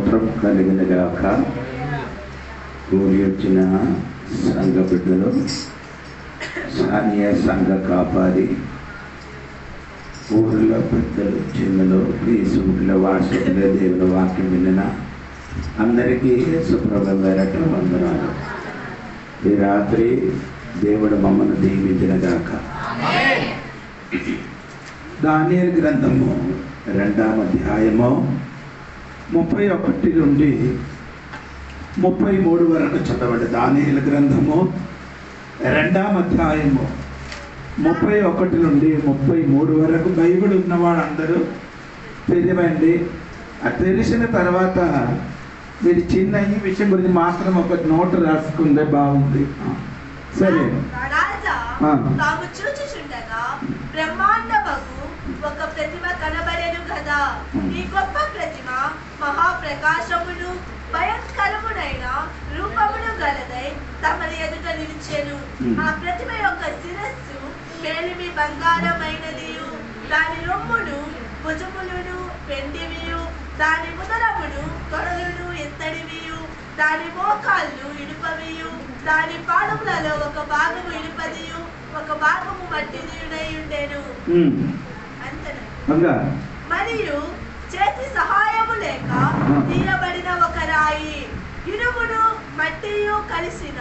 స్తోత్రం కలిగిన గాక. కూడి వచ్చిన సంఘ బిడ్డలు, స్థానియ సంఘ కాపారి, ఊరిలో పెద్దలు, చిన్నలు, ప్రియసుల వారసుల దేవుల వాక్యం విన్న అందరికీ యేసుప్రభు పేరట వందనాలు. ఈ రాత్రి దేవుడు మమ్మల్ని దీవించిన గాక. దానియేలు గ్రంథము 2వ అధ్యాయము 31 నుండి 33 వరకు చదవండి. దానియేలు గ్రంథము 2వ అధ్యాయము 31 నుండి 33 వరకు. బైబిల్ ఉన్నవాళ్ళందరూ తెలియండి. అది తెలిసిన తర్వాత మీరు చిన్న ఈ విషయం గురించి మాత్రం ఒక నోట్ రాసుకుందే బాగుంది. సరే. తాము చూచుచుండగా బ్రహ్మాండమగు ఒక ప్రతిమ కనబడెను కదా. ఈ గొప్ప ప్రతిమ మహాప్రకాశమును భయంకరమునైన రూపమును గలదై తమరి ఎదుట నిలిచెను. ఆ ప్రతిమ యొక్క శిరస్సు మేలిమి బంగారమైనదియు, దాని రొమ్మును భుజములను వెండివియు, దాని ముదరమును తొడలును ఎత్తడివియు, దాని మోకాళ్ళు ఇనుపవియు, దాని పాదములలో ఒక భాగము ఇనుపదియు, ఒక భాగము మట్టిదియునై ఉండెను. మరియు చేతి సహాయము లేక తీయబడిన ఒక రాయి, ఇనుమును మట్టియు కలిసిన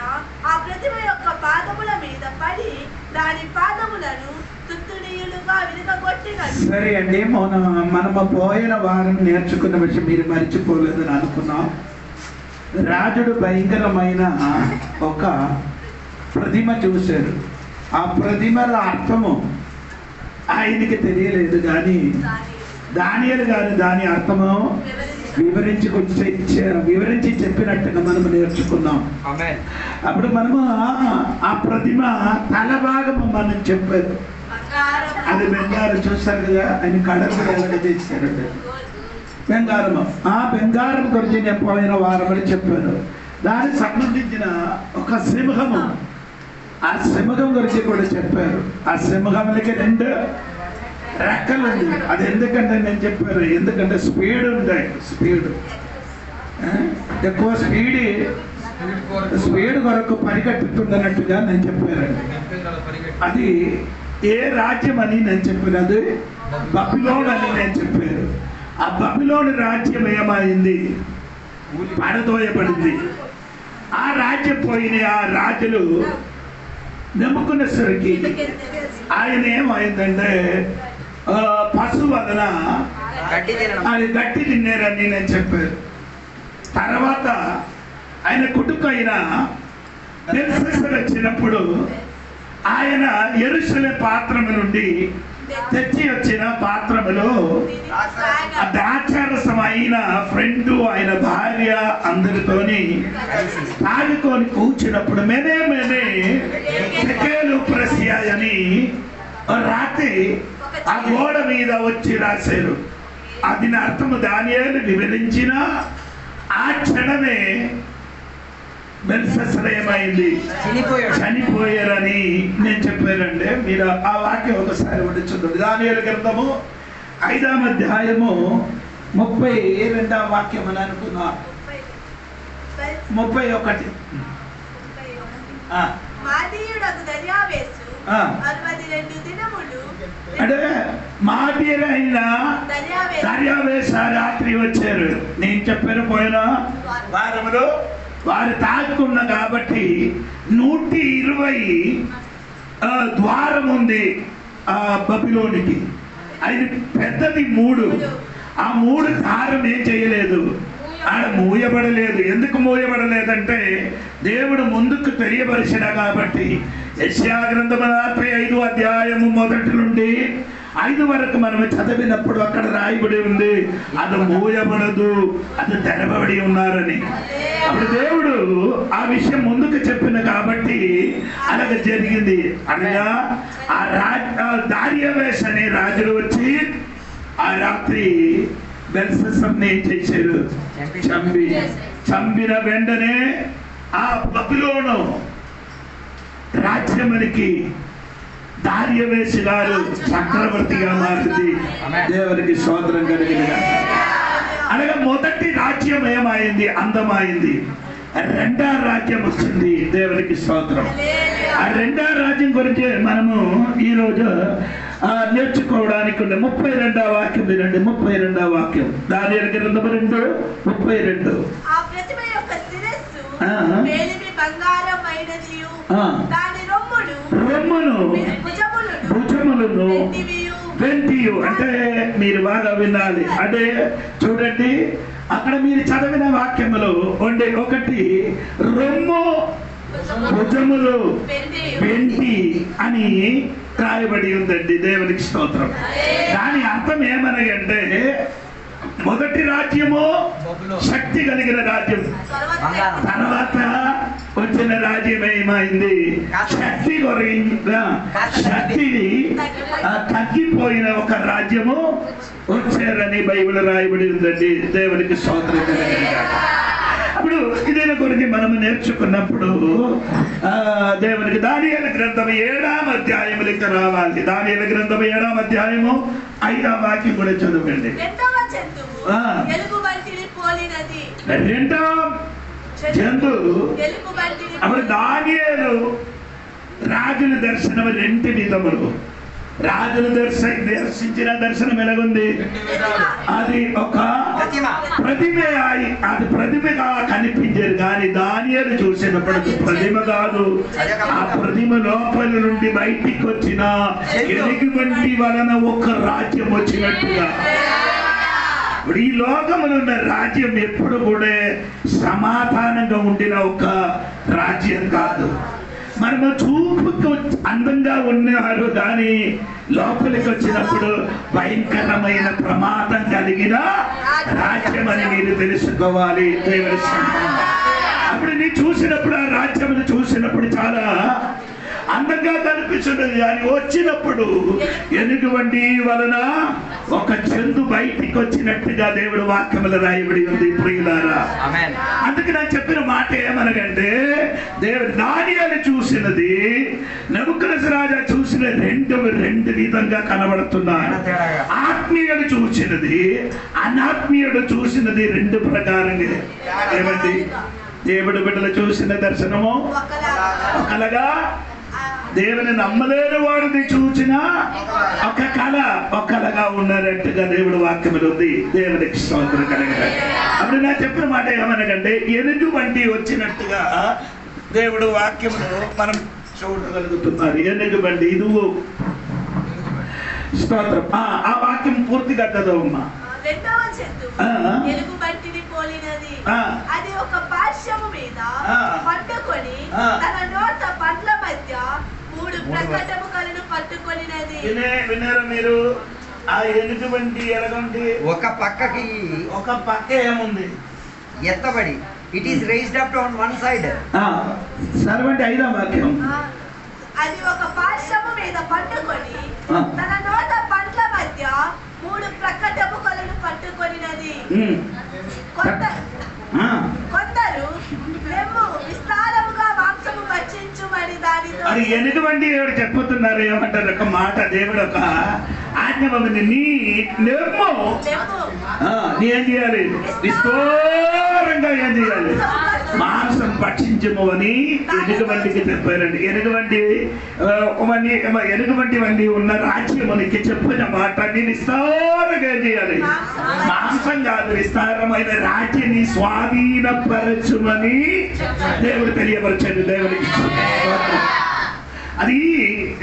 ఆ ప్రతిమ యొక్క పాదముల మీద పడి దాని పాదములను తుత్తునీయులుగా విరగగొట్టినది. సరే అండి, మనము పోయిన వారం నేర్చుకున్న విషయం మీరు మర్చిపోలేదని అనుకున్నాం. రాజుడు భయంకరమైన ఒక ప్రతిమ చూశారు. ఆ ప్రతిమల అర్థము ఆయనకి తెలియలేదు, కానీ దానియేలు గారు దాని అర్థము వివరించి చెప్పినట్టుగా మనం నేర్చుకున్నాం. అప్పుడు మనము ఆ ప్రతిమ తల భాగము మనం చెప్పారు, అది బంగారం. చూస్తారు కదా, ఆయన కడలు ఎలాగ చేశారు బంగారము. ఆ బంగారం గురించి నేను పోయిన వారమని చెప్పాను. దానికి సంబంధించిన ఒక సింహము, ఆ సింహం గురించి కూడా చెప్పారు. ఆ సింహంలకి 2 రెక్కలు ఉంది. అది ఎందుకంటే నేను చెప్పాను, ఎందుకంటే స్పీడ్ ఉంటాయి. ఎక్కువ స్పీడ్ కొరకు పరిగెట్టుతుందన్నట్టుగా నేను చెప్పానండి. అది ఏ రాజ్యం అని నేను చెప్పాను, అది బబిలోన్ అని నేను చెప్పాను. ఆ బబిలోన్ రాజ్యం ఏమైంది? పడదోయబడింది. ఆ రాజ్యం పోయిన ఆ రాజులు నెబుకద్నెజరుకి ఆయన ఏమైందంటే పశు వలన అది గట్టి తిన్నారని నేను చెప్పాను. తర్వాత ఆయన కొడుకైన బెల్షస్సరు వచ్చినప్పుడు ఆయన యెరూషలేము పాత్రము నుండి తెచ్చి వచ్చిన పాత్రములో ద్రాక్షారసమైన ఫ్రెండ్ ఆయన భార్య అందరితోని తాగుకొని కూర్చున్నప్పుడు మెనే షెకెలు ప్రసియా అని రాత్రి ఆ గోడ మీద వచ్చి రాశారు. అది అర్థము దానియేలు వివరించిన ఆ క్షణమే బెల్షస్సరు ఏమైంది? చనిపోయారని నేను చెప్పానండి. మీరు ఆ వాక్యం ఒకసారి చూడండి. దానియేలు గ్రంథము 5వ అధ్యాయము 32వ వాక్యం అని అనుకున్నా. 31 అంటే మాదిరైన దర్యావేశ రాత్రి వచ్చారు. నేను చెప్పాను పోయిన వారములో వారు తాకున్న కాబట్టి 120 ద్వారం ఉంది ఆ బబిలోనికి. అది పెద్దది 3. ఆ 3 ద్వారం ఏం చేయలేదు, ఆడ మూయబడలేదు. ఎందుకు మూయబడలేదంటే దేవుడు ముందుకు తెలియపరిచిన కాబట్టి. యెషయా గ్రంథము 45వ అధ్యాయము 1 నుండి 5 వరకు మనం చదివినప్పుడు అక్కడ రాయబడి ఉంది, అది మూయబడదు, అది తెరవబడి ఉన్నారని. అప్పుడు దేవుడు ఆ విషయం ముందుకు చెప్పిన కాబట్టి అలాగ జరిగింది. అనగా ఆ దార్యావేష్ అనే రాజులు వచ్చి ఆ రాత్రి బెల్షస్సరుని ఏం చేశారు? చంపిన వెంటనే ఆ బబిలోను రాజ్యమునికి దార్యావేషు గారు చక్రవర్తిగా మారింది. దేవునికి స్తోత్రం కలిగిన అనగా మొదటి రాజ్యం ఏమైంది? అందమైంది. రెండో రాజ్యం వస్తుంది. దేవునికి స్తోత్రం. ఆ రెండో రాజ్యం గురించి మనము ఈరోజు నేర్చుకోవడానికి 32వ వాక్యం వినండి. 32వ వాక్యం దానియేలు గ్రంథము 2:32. ఆ ప్రతిమ యొక్క శిరస్సు మేలిమి బంగారమైనదియు, దాని రొమ్మును భుజములను వెంటియు. అంటే మీరు బాగా వినాలి. అంటే చూడండి, అక్కడ మీరు చదివిన వాక్యములు ఒకటి రొమ్ము భుజములు వెంటి అని రాయబడి ఉందండి. దేవునికి స్తోత్రం. దాని అర్థం ఏమనగంటే మొదటి రాజ్యము శక్తి కలిగిన రాజ్యం, తర్వాత వచ్చిన రాజ్యం ఏమైంది? శక్తి తగ్గిపోయిన ఒక రాజ్యము వచ్చారని బైబిల్ రాయబడి ఉందండి. దేవునికి స్తోత్రం. అప్పుడు ఇదే గురించి మనం నేర్చుకున్నప్పుడు దేవునికి దానియేలు గ్రంథం 7వ అధ్యాయములకు రావాలి. దానియేలు గ్రంథం 7వ అధ్యాయము 5వ వాక్యం కూడా చదవండి. రెండవ జంతువు అప్పుడు దానియేలు రాజుల దర్శనం 2 విధములు. రాజులు దర్శించిన దర్శనం ఎలాగుంది? అది ఒక ప్రతిమ. అది ప్రతిమగా కనిపించేది, కానీ దానియేలు చూసినప్పుడు ప్రతిమ కాదు. ఆ ప్రతిమ లోపల నుండి బయటికి వచ్చిన ఎలుగుబంటి వలన ఒక రాజ్యం వచ్చినట్టుగా. ఇప్పుడు ఈ లోకములో ఉన్న రాజ్యం ఎప్పుడు కూడా సమాధానంగా ఉండిన ఒక రాజ్యం కాదు. మనము చూపుకు అందంగా ఉన్నారు, కానీ లోపలికి వచ్చినప్పుడు భయంకరమైన ప్రమాదం కలిగిన రాజ్యం అని మీరు తెలుసుకోవాలి. దేవుని సంతానం. అప్పుడు నీ చూసినప్పుడు ఆ రాజ్యం చూసినప్పుడు చాలా అందంగా కనిపిస్తున్నది, కానీ వచ్చినప్పుడు ఎలుగుబంటి వలన ఒక జంతు బయటికి వచ్చినట్టుగా దేవుడు వాక్యములు రాయబడి ఉంది. ప్రియులారా, అందుకు నేను చెప్పిన మాట ఏమనగంటే, దేవుడు దానియేలు చూసినది నెబుకద్నెజరు చూసిన రెండు విధంగా కనబడుతున్నారు. ఆత్మీయుడు చూసినది, అనాత్మీయుడు చూసినది 2 ప్రకారంగా. ఏమండి? దేవుడు బిడ్డలు చూసిన దర్శనము ఒకలాగా, దేవుని నమ్మలేని వాడిని చూచిన ఒక కళ ఒకలాగా ఉన్నారంటగా దేవుడు వాక్యములు ఉంది. దేవునికి స్తోత్రం కలగాలి. అప్పుడు నా చెప్పిన మాట ఏమనగంటే, ఎలుగుబంటి వచ్చినట్టుగా దేవుడు వాక్యములు మనం చూడగలుగుతున్నారు. ఎలుగుబంటి ఇదువు స్తోత్రం. ఆ వాక్యం పూర్తిగా చదవమ్మా. రెండవ జంతువు ఎలుగుబంటిని పోలినది. అది ఒక పార్శ్వము మీద పట్టుకొని తన నోట పండ్ల మధ్య 3 ప్రకటములను పట్టుకొనినది. విన్నారా మీరు? ఆ ఎలుగుబంటి ఎలాగండి? ఒక పక్క ఏముంది? ఎత్తబడి, it is raised up on one side. సర్వంటి 5వ వాక్యం. అది ఒక పార్శ్వము మీద పట్టుకొని తన నోట పండ్ల మధ్య 3 ప్రకటములను పట్టుకొనినది. కొందరు లెమ్ము విస్తారముగా మాంసము భక్షించుమని దానితో. అది ఎలుగుబంటి ఎవరు చెప్పుతున్నారు? ఏమంటారు? ఒక మాట దేవుడు ఒక ఆజ్ఞ పంపింది. నీ లెమ్ము నీ ఏం చేయాలి? విస్తారంగా ఏం చేయాలి? మాంసం భక్షించము అని ఎలుగుబంటికి చెప్పారండి. ఎలుగుబంటి వంటి ఉన్న రాజ్యమునికి చెప్పిన మాట, నీ విస్తారంగా ఏం చేయాలి? మాంసం కాదు, విస్తారమైన రాజ్యాన్ని స్వాధీనపరచుమని దేవుడు తెలియపరచాడు. దేవుడికి అది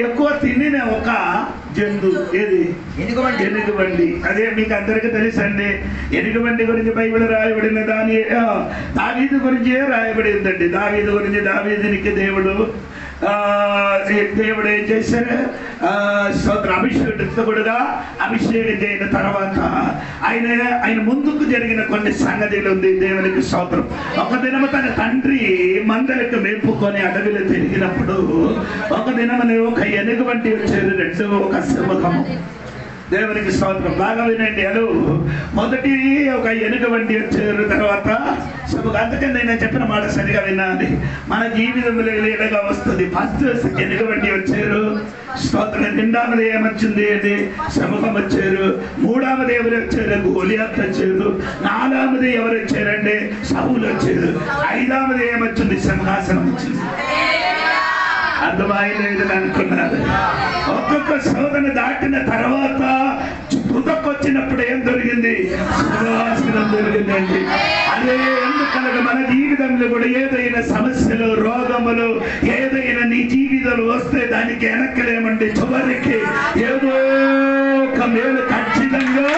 ఎక్కువ తినిన ఒక జంతు. ఏది? ఎలుగుబంటి. అదే మీకు అందరికీ తెలుసండి. ఎలుగుబంటి గురించి బైబిల్ రాయబడిన దావీదు గురించి రాయబడి ఉందండి. దావీదు గురించి, దావీదునికి దేవుడు ఏం చేశారు? అభిషేకుడుగా అభిషేకం చేయన తర్వాత ఆయన ముందుకు జరిగిన కొన్ని సంగతులు ఉంది. దేవునికి స్తోత్రం. ఒక దినము తన తండ్రి మందలకు మేపుకొని అడవిలో తిరిగినప్పుడు ఒక దినమని ఒక ఎలుగుబంటి వచ్చేది, 2 ఒక సింహము. దేవునికి స్తోత్రం. బాగా వినండి. అలు మొదటి ఒక ఎనుక బండి వచ్చారు, తర్వాత అందుకని నేను చెప్పిన మాట సరిగా వినాలి. మన జీవితంలో ఎలాగా వస్తుంది. ఫస్ట్ ఎనుక బండి వచ్చారు, స్తోత్రం. రెండవది ఏమొచ్చింది అంటే సమూహం వచ్చారు. మూడవది ఎవరు వచ్చారు? గోలియాత్ వచ్చారు. నాలుగవది ఎవరు వచ్చారంటే సౌలు వచ్చారు. ఐదవది ఏమొచ్చింది? సింహాసనం వచ్చింది. అర్థమైలేదు అనుకున్నారు. ఒక్కొక్క శోధన దాటిన తర్వాత తుదకొచ్చినప్పుడు ఏం దొరికింది? సింహాసనం దొరికిందండి. అదే ఎందుకనగా మన జీవితంలో కూడా ఏదైనా సమస్యలు, రోగములు, ఏదైనా నీ జీవితంలో వస్తే దానికి వెనక్కలేమండి. చివరికి ఏదో ఒక మేలు ఖచ్చితంగా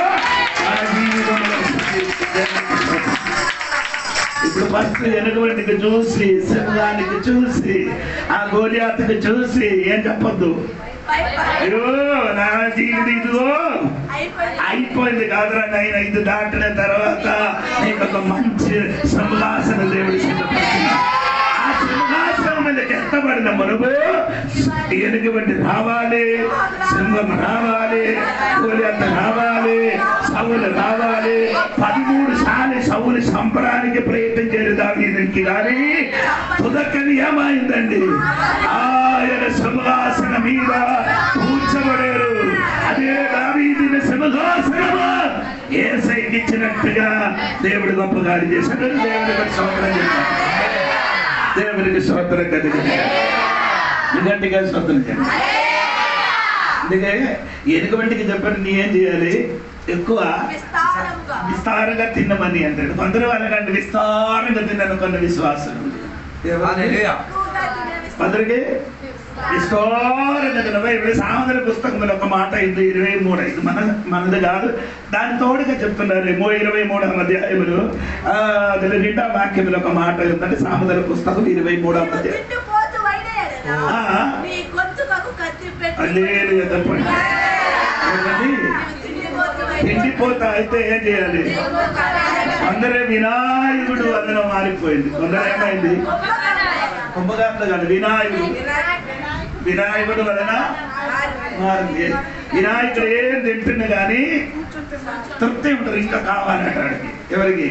మన జీవితంలో. ఇప్పుడు ఫస్ట్ ఎనుగబండికి చూసి, సింహానికి చూసి, ఆ గోలియాతుకి చూసి ఏం చెప్పొద్దు. అయ్యో నా జీవితం ఇదిగో అయిపోయింది కాదురా నాయన. ఇది దాటిన తర్వాత నీకు ఒక మంచి సింహాసన దేవుడి సిద్ధపడుతుంది. ఆ సింహాసనం మీదకి ఎత్తబడిన మనము ఎనుగబండి రావాలి, సింహం రావాలి, గోలియాత్ రావాలి, సౌలు రావాలి. 13 సార్లు సౌలు చంపడానికి ప్రయత్నించారు దావీదుకి, కానీ తుదకని ఏమైందండి? ఆయన సింహాసనం మీద కూర్చోబడారు. అదే దావీదుని సింహాసనము యేసయ్యకి ఇచ్చినట్టుగా దేవుడు గొప్ప కార్యం చేశాడు. దేవుడికి స్తోత్రం చేశాడు. దేవుడికి స్తోత్రం కలిగింది. గట్టిగా స్తోత్రం చేయండి. అందుకే ఎనుకబంటికి చెప్పండి, నీ ఏం చేయాలి? ఎక్కువ విస్తారంగా తిన్నమని అంటాడు. కొందరు వాళ్ళకంటే విస్తారంగా తిన్ననుకున్న విశ్వాసం. కొందరికి విస్తారంగా తిన్నవా. ఇప్పుడు సామెతల పుస్తకంలో ఒక మాట ఇది 23, ఇది మనది కాదు, దాని తోడుగా చెప్తున్నారు. 23వ అధ్యాయములు అది 2వ వాక్యంలో ఒక మాట ఉందంటే సామెతల పుస్తకం 23వ అధ్యాయం. ఎండిపోతా అయితే ఏం చేయాలి? అందరే వినాయకుడు అందులో మారిపోయింది. కొందరు ఏమైంది? కుంభగాంత కాదు, వినాయకుడు వలన మారింది. వినాయకుడు ఏం తింటున్నా కానీ తృప్తి ఉంటారు, ఇంకా కావాలంటాడు. ఎవరికి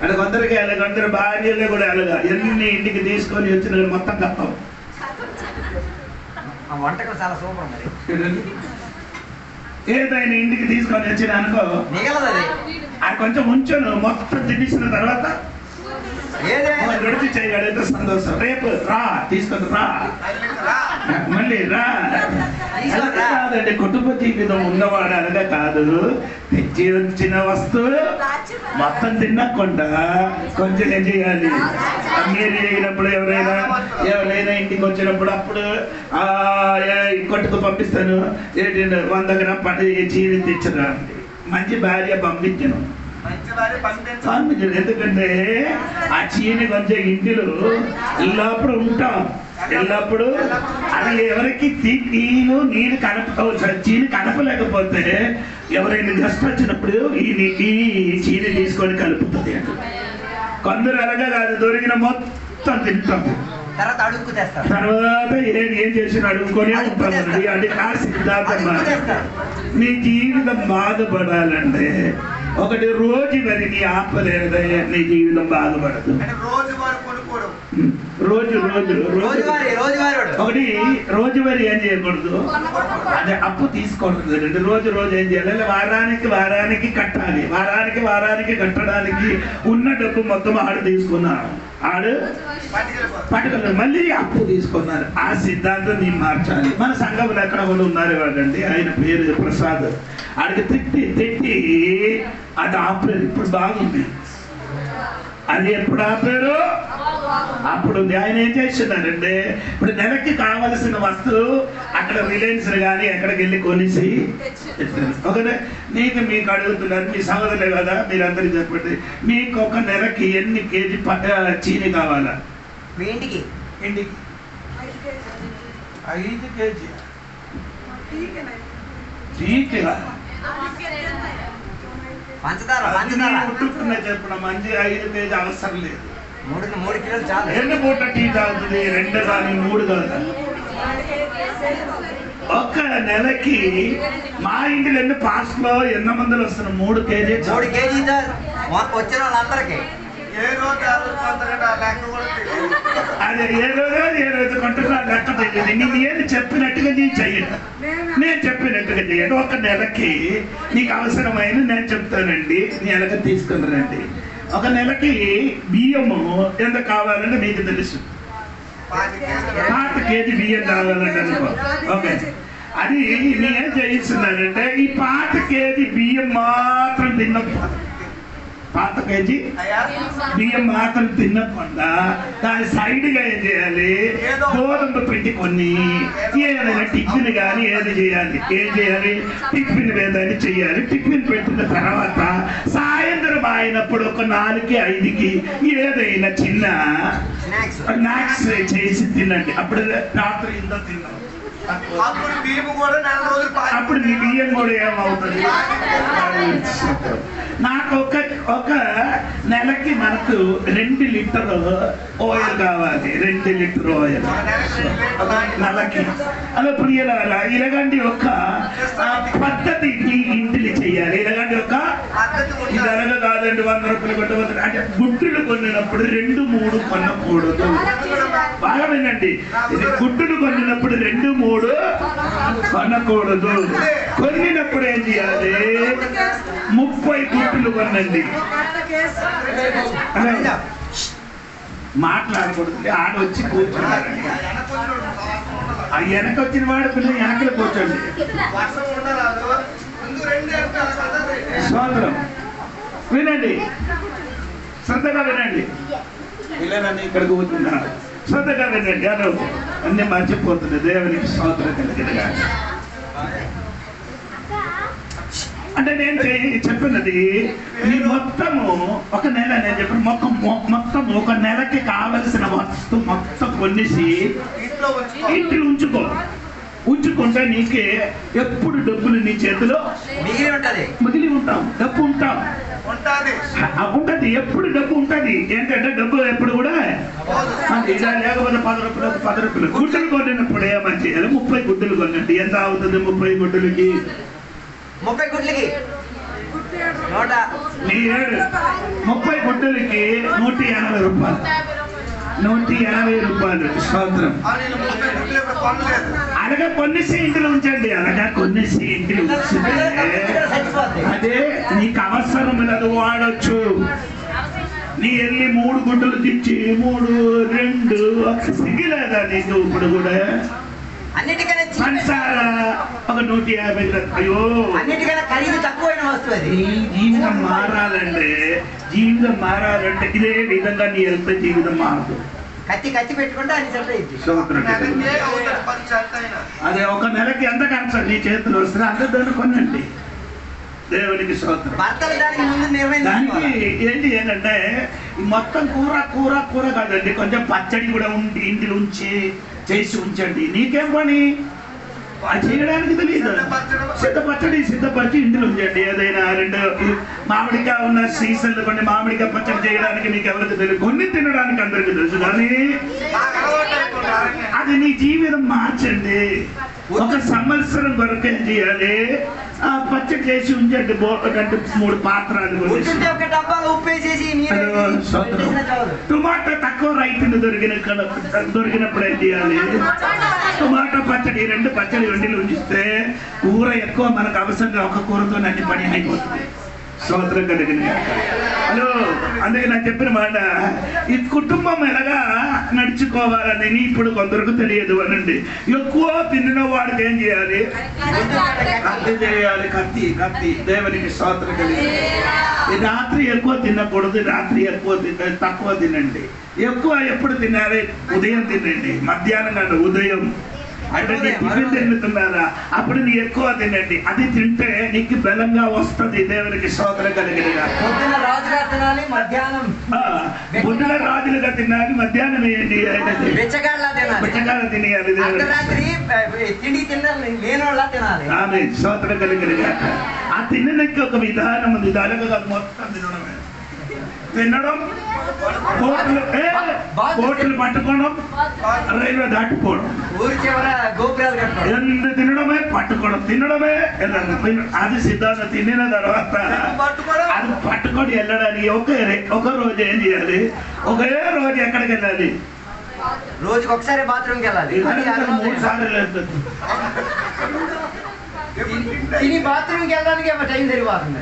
అంటే కొందరికి అలాగ, కొందరు భార్యలో కూడా అలాగా. ఎన్ని ఇంటికి తీసుకొని వచ్చిన మొత్తం కప్పం. వంటకం చాలా సూపర్ మరి. ఏదైనా ఇంటికి తీసుకొని వచ్చిన అనుకో, అది కొంచెం ఉంచను, మొత్తం తినేసిన తర్వాత గడిచి చేయగలిగితే సంతోషం. రేపు రా తీసుకొని రా, మళ్ళీ రా. కాదండి, కుటుంబ జీవితం ఉన్నవాడు అనగా కాదు. తెచ్చి వచ్చిన వస్తువు మొత్తం తినకుండా కొంచెం ఏం చేయాలి? మీరు అయినప్పుడు ఎవరైనా ఇంటికి వచ్చినప్పుడు అప్పుడు కొట్టుకు పంపిస్తాను, 100 గ్రాములు పడి చీని తెచ్చరా. మంచి భార్య పంపించను, ఎందుకంటే ఆ చీని కొంచెం ఇంటిలో ఎల్లప్పుడు ఉంటాం. ఎల్లప్పుడు అది ఎవరికి నీళ్ళు కలపవచ్చు. చీని కలపలేకపోతే ఎవరైనా గెస్ట్ వచ్చినప్పుడు ఈ చీని తీసుకొని కలుపుతుంది. కొందరు అలాగా కాదు, దొరికిన మొత్తం తింటాం. తర్వాత ఏం చేసిన అడుగుకొని ఉంటాం. అంటే ఆ సిద్ధాంతం. నీ జీవితం బాధపడాలంటే ఒకటి రోజు మరి నీ ఆపలేదు, నీ జీవితం బాధపడదు. ఒకటి రోజువారీ ఏం చేయకూడదు, అదే అప్పు తీసుకోకూడదు. 2 రోజు ఏం చేయాలి? వారానికి కట్టాలి. వారానికి కట్టడానికి ఉన్న డబ్బు మొత్తం ఆడు తీసుకున్నాడు, ఆడు పట్టుకున్నాడు, మళ్ళీ అప్పు తీసుకున్నారు. ఆ సిద్ధాంతం నేను మార్చాలి. మన సంఘంలో ఎక్కడ కూడా ఉన్నారు వాడండి, ఆయన పేరు ప్రసాద్. ఆడికి తిట్టి అది ఆపలేదు. ఇప్పుడు బాగుంది. అది ఎప్పుడు ఆపారు? అప్పుడు ఆయన ఏం చేస్తున్నారంటే, ఇప్పుడు నెలకి కావలసిన వస్తువు అక్కడ రిలయన్స్ కానీ ఎక్కడికి వెళ్ళి కొనేసి ఓకే. మీకు అడుగుతున్నారు, మీ సహోదరులే కదా, మీరందరికీ చెప్పండి, మీకు ఒక నెలకి ఎన్ని కేజీ చీని కావాలా? మీ ఇంటికి 5 కేజీ చీకిగా చెప్పిన మంచి 5 కేజీ అవసరం లేదు. 3 కిలోలు చాలు. ఎన్ని పూట టీ తాగుతుంది? 2 కానీ 3 కాదు. ఒక నెలకి మా ఇంటిలో ఎన్ని పాస్లో ఎన్న మందులు వస్తున్నాయి? 3 కేజీ. 3 కేజీ సార్ వచ్చిన వాళ్ళందరికీ. అదే ఏ రోజు కొంటున్నా లెక్క తెలియదు. నేను ఏది చెప్పినట్టుగా నీ చెయ్యండి, నేను చెప్పినట్టుగా చేయండి. ఒక నెలకి నీకు అవసరమైన నేను చెప్తానండి, నెలకి తీసుకుని రండి. ఒక నెలకి బియ్యము ఎంత కావాలంటే మీకు తెలుసు. 5 కేజీ బియ్యం కావాలంటే అనుకో. ఓకే, అది నేనేం చేయిస్తున్నానంటే ఈ 5 కేజీ బియ్యం మాత్రం తిన్నప్పుడు, 5 కేజీ బియ్యం మాత్రం తినకుండా దాని సైడ్గా ఏం చేయాలి? గోధుమ పిండి కొన్ని, ఏదైనా టిఫిన్ కానీ ఏది చేయాలి? ఏం చేయాలి? టిఫిన్ ఏదైనా చేయాలి. టిఫిన్ పెట్టిన తర్వాత సాయంత్రం అయినప్పుడు ఒక 4-5కి ఏదైనా చిన్న స్నాక్స్ చేసి తినండి. అప్పుడు రాత్రి ఇంత తిన్నాం, అప్పుడు నీ బియ్యం కూడా ఏమవుతుంది? నాకు ఒక నెలకి మనకు 2 లీటర్లు ఆయిల్ కావాలి. 2 లీటర్ ఆయిల్ నెలకి. అలా ప్రియులారా, ఇలాగంటి ఒక పద్ధతి ఇంటిని చెయ్యాలి. ఇలాగంటి ఒక ఇది అనగా కాదండి 100 రూపాయలు కొట్టవద్దు అంటే గుడ్డులు కొనినప్పుడు 2-3 కొనకూడదు. బాగా వినండి, గుడ్డులు కొనినప్పుడు 2-3 కొనకూడదు. కొనినప్పుడు ఏం చేయాలి? 30 గుడ్డులు కొనండి. మాట్లాడకూడదు. ఆడొచ్చి కూర్చున్నారండి, ఆ వెనక వచ్చిన వాడు పిల్లలు వెనకలు కూర్చోండి. సోదరం వినండి, శ్రద్ధగా వినండి. పిల్లలన్నీ ఇక్కడ కూర్చున్నారు, శ్రద్ధగా వినండి. అను అన్నీ మర్చిపోతుంది. దేవునికి స్తోత్రం కలిగినగా. అంటే నేను చెప్పినది ఈ మొత్తము ఒక నెల, నేను చెప్పిన మొత్తం ఒక నెలకి కావలసిన వస్తు మొత్తం కొనేసి ఇంట్లో ఉంచుకుంటే నీకే ఎప్పుడు డబ్బులు నీ చేతిలో మిగిలి ఉంటాం. డబ్బు ఉంటది, ఎప్పుడు డబ్బు ఉంటది. ఏంటంటే డబ్బు ఎప్పుడు కూడా ఇలా లేకపోతే 10 రూపాయలు గుడ్డలు కొనినప్పుడు ఏమని చేయాలి? 30 గుడ్డలు కొనండి. ఎంత అవుతుంది 30 గుడ్డలకి? 30 గుడ్లకి 30 గుడ్డలకి 180 రూపాయలు. 180 రూపాయలు. స్తోత్రం. అలాగా కొన్నేసి ఇంటిలో ఉంచండి. అలాగా కొన్నేసి ఇంటిలో ఉంచితే అదే నీకు అవసరం లేదు, వాడచ్చు. నీ వెళ్ళి 3 గుడ్డలు తెచ్చి 3, 2 సిగిలేదా నీకు? ఇప్పుడు కూడా మనసారా ఒక 150. అయ్యో, జీవితం మారాలంటే ఇదే విధంగా నీ వెళ్తే జీవితం మారదు. కత్తి పెట్టుకుంటే అదే ఒక నెలకి ఎంత ఖర్చు నీ చేతులు వస్తే అంత దాన్ని కొనండి. దేవునికి స్తోత్రం. దానికి ఏంటి ఏంటంటే మొత్తం కూర కాదండి, కొంచెం పచ్చడి కూడా ఇంటిలో చేసి ఉంచండి. నీకేం పని? చేయడానికి తెలియదు. సిద్ధపరిచి ఇంటిలో ఉంచండి. ఏదైనా 2 మామిడికాయ ఉన్న సీజన్లు కొన్ని మామిడికాయ పచ్చడి చేయడానికి మీకు ఎవరికి తెలియదు, కొన్ని తినడానికి అందరికి తెలుసు. కానీ అది నీ జీవితం మార్చండి. ఒక సంవత్సరం వరకు ఏం చేయాలి? పచ్చడి చేసి ఉంచండి. 2-3 పాత్రలు టొమాటో తక్కువ రైతులు దొరికినప్పుడు ఏం చేయాలి? టొమాటో పచ్చడి 2 పచ్చడి వండిలు ఉంచితే కూర ఎక్కువ మనకు అవసరంగా ఒక కూరతో అన్ని పని అయిపోతుంది. స్తోత్రం కలిగిన. హలో, అందుకే నేను చెప్పిన మాట, ఈ కుటుంబం ఎలాగా నడుచుకోవాలని ఇప్పుడు కొందరికి తెలియదు అనండి. ఎక్కువ తిన్న వాడికి ఏం చేయాలి? కత్తి చేయాలి. కత్తి. దేవునికి స్తోత్రం కలిగి. రాత్రి ఎక్కువ తినకూడదు, రాత్రి తక్కువ తినండి. ఎక్కువ ఎప్పుడు తినాలి? ఉదయం తినండి, మధ్యాహ్నం కాదు, ఉదయం. అంటే నీ టిఫిన్ తింటున్నారా? అప్పుడు నీ ఎక్కువ తినండి. అది తింటే నీకు బలంగా వస్తుంది. దేవునికి స్తోత్రం కలిగినగా. పొద్దున రాజులుగా తినాలి, మధ్యాహ్నం వేయండి. బిచ్చగాళ్ళ తినేయాలి. ఆమె స్తోత్రం కలిగినగా. ఆ తినడానికి ఒక విధానం ఉంది. దానిగా మొత్తం తినడమే. తినడం, కోట్లు పట్టుకోవడం, రైల్వే దాటిపోవడం, ఊరి చివర గోపురాలు కట్టడం, ఎంత తినడమే పట్టుకోవడం, తినడమే అది సిద్ధాంతం. తినిన తర్వాత అది పట్టుకొని వెళ్ళడానికి ఒక రోజు ఏం చేయాలి? ఒకే రోజు ఎక్కడికి వెళ్ళాలి? రోజుకి ఒకసారి బాత్రూమ్కి వెళ్ళాలి. 3 సార్లు వెళ్తుంది. తిని బాత్రూమ్కి వెళ్ళడానికి టైం సరిపోతుంది.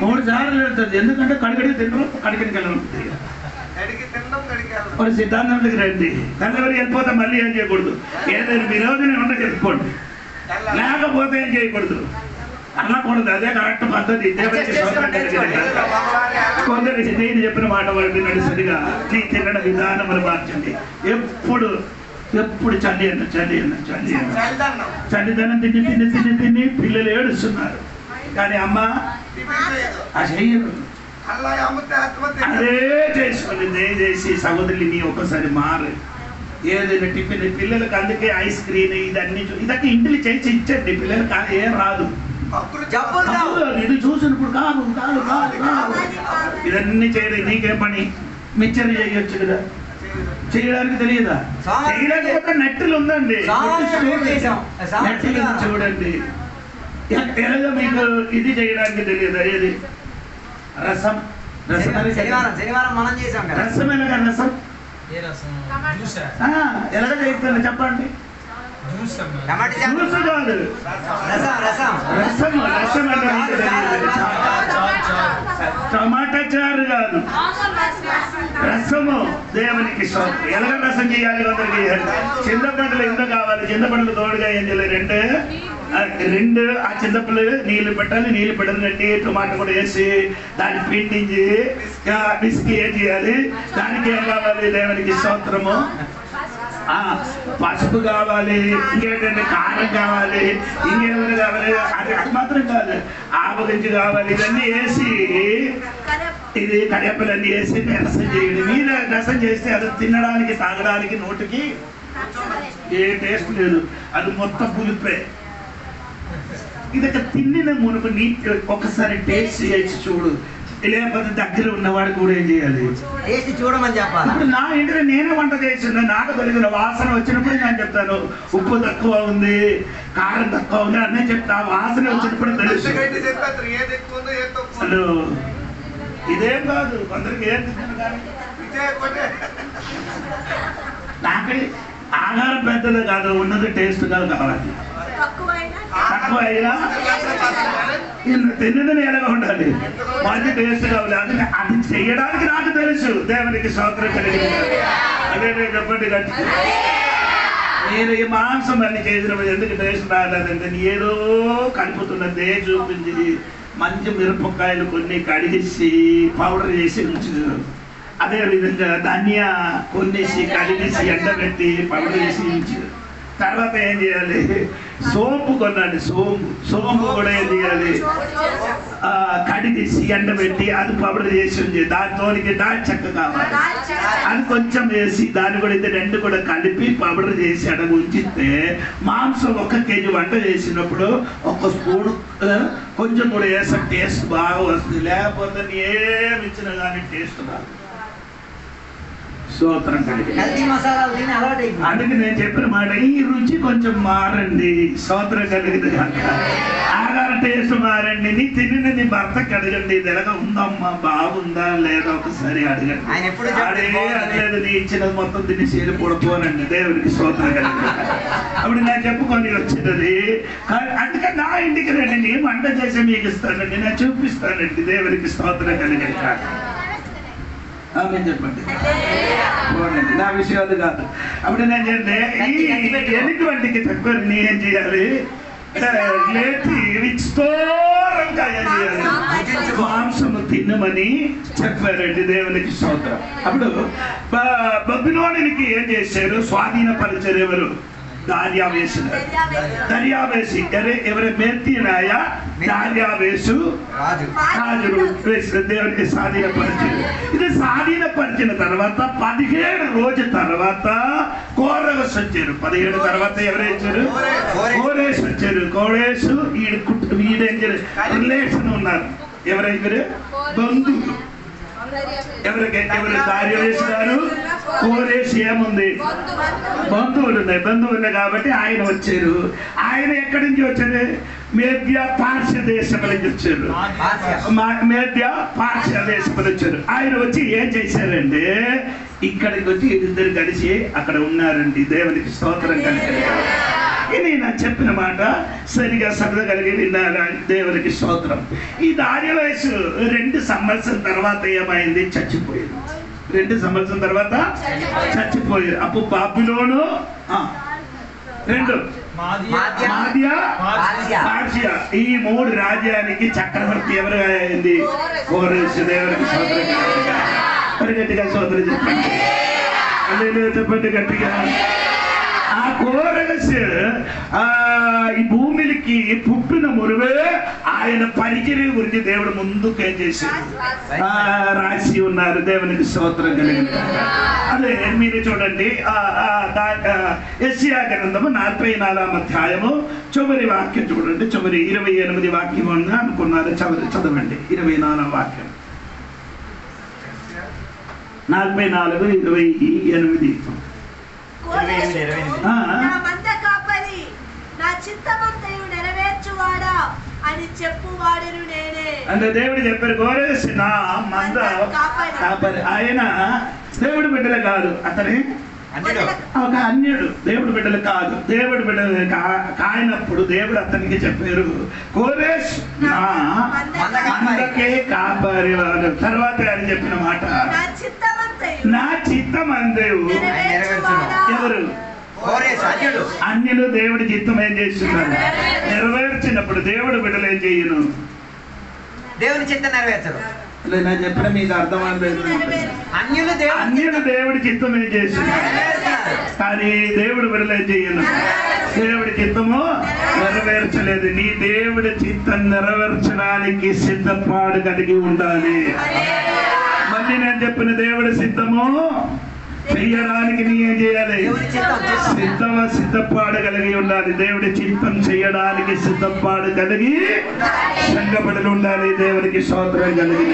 3 సార్లు వెళ్తుంది. ఎందుకంటే కడిగడికి తినడం, కడిగడికి వెళ్ళడం. ఒక సిద్ధాంతానికి రండి. కళ్ళవరి వెళ్ళిపోతే మళ్ళీ ఏం చేయకూడదు. ఏదైనా విరోధన ఉంటే చెప్పుకోండి, లేకపోతే ఏం చేయకూడదు, అనకూడదు. అదే కరెక్ట్ పద్ధతి. కొందరు నేను చెప్పిన మాట వాళ్ళు వినండి సరిగా. నీ తినడ విధానములు మార్చండి. ఎప్పుడు చలిదనం తిని పిల్లలు ఏడుస్తున్నారు, కానీ అమ్మ చెయ్యరు. అదే చేసుకోండి. దయచేసి సహోదరులు మీ ఒక్కసారి మారు. ఏదైనా టిఫిన్ పిల్లలకు, అందుకే ఐస్ క్రీమ్ ఇదన్నీ ఇదన్నీ ఇంటిని చేసి ఇచ్చండి. పిల్లలకి ఏం రాదు. ఇది చూసినప్పుడు కాదు కాదు కాదు కాదు ఇదన్నీ చేయలేదు. నీకేం పని? మిక్చర్ చేయొచ్చు కదా, చేయడానికి తెలియదా? చేయడానికి నెట్లు ఉందండి, నెట్లు చూడండి. ఎలాగో మీకు ఇది చేయడానికి తెలియదా? ఏది రసం? శనివారం మనం చేసాం కదా. రసం ఎలాగ? రసం ఎలాగ చేస్తాను చెప్పండి. జ్యూస్ కాదు, రసం. రసం అంటే టమాటా చారు కాదు, రసము. దేవునికి స్తోత్రం. ఎలాగ రసం చేయాలి? కొందరికి చింతపండులు ఎంత కావాలి? చింతపండులు తోడుగా ఏం చేయాలి? రెండు ఆ చింతపండు నీళ్లు పెట్టాలి. నీళ్లు పెట్టాలంటే టమాటా కూడా వేసి దాన్ని పిండించి బిస్కి ఏం చేయాలి? దానికి ఏం కావాలి? దేవునికి స్తోత్రము. పసుపు కావాలి, ఇంకేంటంటే కారం కావాలి, ఇంకేమైనా కావాలి. అది మాత్రం కాదు, ఆవగింజ కావాలి. ఇవన్నీ వేసి ఇది కరివేపాలన్నీ వేసి రసం చేయండి. మీరు రసం చేస్తే అది తినడానికి, తాగడానికి నోటికి ఏ టేస్ట్ లేదు. అది మొత్తం పులిపే. ఇది తిన్నిన మునుపు నీ ఒకసారి టేస్ట్ చేసి చూడు. లేకపోతే దగ్గర ఉన్నవాడు కూడా ఏం చేయాలి? చూడమని చెప్పాలి. ఇప్పుడు నా ఇంటిలో నేనే వంట చేస్తున్నా, నాకు తెలిసిన వాసన వచ్చినప్పుడు నేను చెప్తాను ఉప్పు తక్కువ ఉంది, కారం తక్కువ ఉంది అన్నీ చెప్తా. వాసన వచ్చినప్పుడు తెలుసు. అసలు ఇదేం కాదు, కొందరికి ఏం నాకు ఆహారం పెద్దది కాదు, ఉన్నది టేస్ట్ కాదు కావాలి. తక్కువ అయినా తిన్నదని ఎలాగా ఉండాలి? మంచి టేస్ట్ కావాలి. అది చేయడానికి నాకు తెలుసు. దేవునికి స్తోత్రం కలిగి అదే చెప్పండి గట్టి. నేను ఈ మాంసం అన్ని చేసినప్పుడు ఎందుకు టేస్ట్ రాలేదంటే ఏదో కలుపుతున్నదే చూపించి మంచి మిరపకాయలు కొన్ని కడిగేసి పౌడర్ చేసి ఉంచారు. అదేవిధంగా ధనియా కొన్నేసి కడిగేసి ఎండబెట్టి పౌడర్ చేసి ఉంచారు. తర్వాత ఏం చేయాలి? సోంపు కొన్నాను. సోంపు కూడా ఏం చేయాలి? కడిగేసి ఎండబెట్టి అది పౌడర్ చేసి ఉంది. దాంతోనికి దాని చెక్క కావాలి, అది కొంచెం వేసి దాన్ని కూడా ఇది రెండు కూడా కలిపి పౌడర్ చేసి అక్కడ ఉంచితే మాంసం 1 కేజీ వంట చేసినప్పుడు 1 స్పూన్ కొంచెం కూడా వేసే టేస్ట్ బాగా వస్తుంది. లేకపోతే ఏమి ఇచ్చినా కానీ టేస్ట్ రాదు. స్తోత్రం కలిగి. అందుకే నేను చెప్పిన మాట, ఈ రుచి కొంచెం మారండి. స్తోత్రం కలిగింది కనుక ఆహార టేస్ట్ మారండి. నీ తిని నీ భర్తకి అడగండి, ఇది ఎలాగ ఉందమ్మా, బాగుందా లేదా ఒకసారి అడగండి. అడగలేదు, నీ ఇచ్చినది మొత్తం తిని చేరిపోకపోనండి. దేవునికి స్తోత్రం కలిగింది. అప్పుడు నేను చెప్పుకొని వచ్చినది. అందుకని నా ఇంటికి రండి, నేను వంట చేసి మీకు ఇస్తానండి, నేను చూపిస్తానండి. దేవునికి స్తోత్రం కలిగింది కాదు. చెప్పండి, నా విషయాలు కాదు. అప్పుడు నేను చేయండి ఎనికి వంటికి తక్కువ ఏం చేయాలి? మాంసము తిన్నమని చెప్పారండి. దేవునికి స్తోత్రం. అప్పుడు బబులోనికి ఏం చేశారు? స్వాధీనపరిచారు. ఎవరు? దార్యావేసు. ఎవరి మెర్తీనాయ దార్యావేసు రాజు దేవునికి స్వాధీనపరిచారు. ఇది స్వాధీనపరిచిన తర్వాత 17 రోజుల తర్వాత కోరస్ వచ్చారు. 17 తర్వాత ఎవరు వచ్చారు? కోరేసు వచ్చారు. కోరేసు ఈడేం రిలేషన్ ఉన్నారు. ఎవరైతే బంధువులు. ఎవరు దారివేసి గారు కోరేసి ఏముంది బంధువులు ఉన్నాయి. బంధువులు కాబట్టి ఆయన వచ్చారు. ఆయన ఎక్కడి నుంచి వచ్చారు? మేద్య పార్శ్య దేశం నుంచి వచ్చారు. మేద్య పార్శ్య దేశం వచ్చారు. ఆయన వచ్చి ఏం చేశారంటే ఇక్కడికి వచ్చి ఇద్దరు కలిసి అక్కడ ఉన్నారండి. దేవునికి స్తోత్రం కలిగి ఇది నా చెప్పిన మాట సరిగా శ్రద్ధ కలిగి విన్నారా? దేవునికి స్తోత్రం. ఈ దారివేసు 2 సంవత్సరం తర్వాత ఏమైంది? చచ్చిపోయింది. 2 సంవత్సరం తర్వాత చచ్చిపోయింది. అప్పుడు బాబిలోను 2 మాద్య పార్షియా ఈ 3 రాజ్యానికి చక్రవర్తి ఎవరుగా అయింది? కోరేషు. దేవునికి స్తోత్రం. గట్టిగా స్తోత్రం చెప్పండి. చెప్పండి గట్టిగా. ఆ కోరేషు ఈ భూమికి పుట్టిన మురువే ఆయన పరిచర్య గురించి దేవుడు ముందుకు ఏం చేశాడు రాసి ఉన్నారు. దేవునికి స్తోత్రం కలిగింది. అదే మీరు చూడండి యెషయా గ్రంథము 44వ అధ్యాయము చివరి వాక్యం చూడండి. చివరి 28 వాక్యం అనుకున్నారు. చదవండి 24వ వాక్యం. 44:28. నా మంద కాపరి, నా చిత్తమంతయు నెరవేర్చువాడా అని చెప్పువాడును నేనే. అంటే దేవుడు చెప్పారు కోరేషు నా మంద కాపరి. ఆయన దేవుడి బిడ్డలు కాదు, అతని ఒక అన్యుడు. దేవుడి బిడ్డలు కాదు. దేవుడి బిడ్డలు కాయనప్పుడు దేవుడు అతనికి చెప్పారు కోరేష్ నా మందకే కాపరి వాడు. తర్వాత ఆయన చెప్పిన మాట నా చిత్తమంతయు ఎవరు? అన్యులు దేవుడి చిత్తం ఏం చేస్తున్నారు? నెరవేర్చినప్పుడు దేవుడు బిడ్డలు ఏం చెయ్యను? దేవుని చిత్తం నెరవేర్చరు. నేను చెప్పిన మీకు అర్థమవుతుంది. అన్యులు దేవుడి చిత్తం ఏం చేస్తున్నారు? కానీ దేవుడు బిడ్డలు ఏం చెయ్యను? దేవుడి చిత్తము నెరవేర్చలేదు. నీ దేవుడి చిత్తం నెరవేర్చడానికి సిద్ధపాటు కలిగి ఉండాలి. మళ్ళీ నేను చెప్పిన దేవుడి సిద్ధము చెయ్యడానికి నీ ఏం చేయాలి? సిద్ధపాటు కలిగి ఉండాలి. దేవుడి చిత్తం చేయడానికి సిద్ధపాటు కలిగి సంఘపడి ఉండాలి. దేవుడికి స్తోత్రం కలిగి.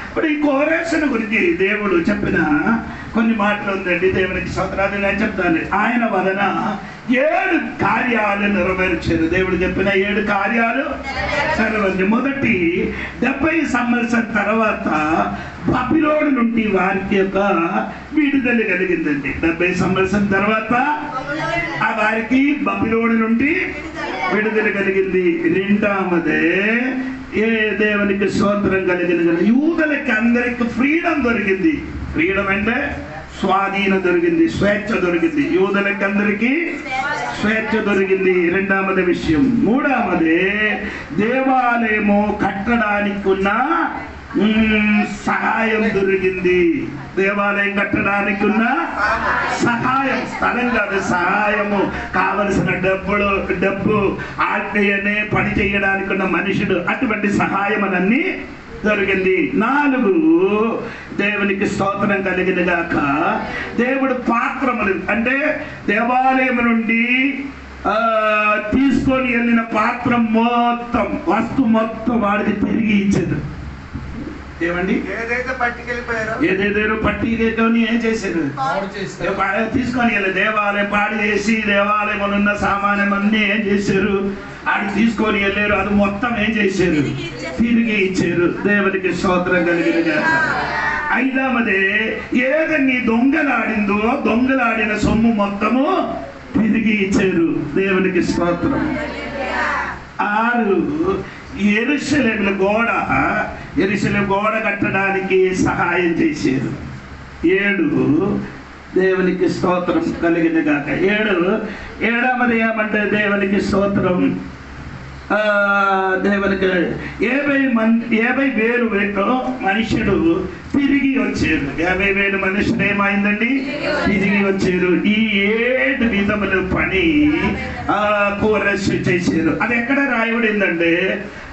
ఇప్పుడు ఈ కోరేషును గురించి దేవుడు చెప్పిన కొన్ని మాటలు ఉందండి. దేవునికి స్తోత్రాలు నేను చెప్తాను. ఆయన వలన 7 కార్యాలు నెరవేర్చారు. దేవుడు చెప్పిన 7 కార్యాలు నెరవేర్చి మొదటి 70 సంవత్సరం తర్వాత బబిలోను నుండి వారికి యొక్క విడుదల కలిగిందండి. 70 సంవత్సరం తర్వాత ఆ వారికి బబిలోను నుండి విడుదల కలిగింది. రెండవదే దేవునికి స్తోత్రం కలిగిన యూదులకి అందరికి ఫ్రీడమ్ దొరికింది. ఫ్రీడమ్ అంటే స్వాధీనం దొరికింది, స్వేచ్ఛ దొరికింది. యూదులకి అందరికి స్వేచ్ఛ దొరికింది. రెండవది విషయం. మూడవది దేవాలయము కట్టడానికి ఉన్న సహాయం దొరికింది. దేవాలయం కట్టడానికి ఉన్న సహాయం, స్థలం కాదు, సహాయము. కావలసిన డబ్బు ఆజ్ఞయనే పని చేయడానికి ఉన్న మనుషుడు, అటువంటి సహాయం అన్నీ దొరికింది. 4 దేవునికి స్తోత్రం కలిగిన గాక. దేవుడు పాత్రములు అంటే దేవాలయం నుండి తీసుకొని వెళ్ళిన పాత్ర మొత్తం, వస్తు మొత్తం వాడికి తిరిగి ఇచ్చారు. ఏమండి? ఏదైతే పట్టుకెళ్ళి ఏం చేశారు? తీసుకొని వెళ్ళి దేవాలయం పాడు చేసి దేవాలయం ఉన్న సామాన్యం అన్ని ఏం చేశారు? ఆడు తీసుకొని వెళ్ళారు. అది మొత్తం ఏం చేశారు? తిరిగి ఇచ్చారు. దేవునికి స్తోత్రం కలిగిన. 5వది ఏదని దొంగలాడిందో దొంగలాడిన సొమ్ము మొత్తము తిరిగి ఇచ్చారు. దేవునికి స్తోత్రం. 6 యెరూషలేము గోడ కట్టడానికి సహాయం చేశారు. 7 దేవునికి స్తోత్రం కలిగిన గాక. 7వది ఏమంటే దేవునికి స్తోత్రం. దేవునికి 50,000 మనుషులు తిరిగి వచ్చారు. 50,000 మనుషులు ఏమైందండి? తిరిగి వచ్చారు. ఈ 7 విధముల పని కోరేషు చేశారు. అది ఎక్కడ రాయబడిందంటే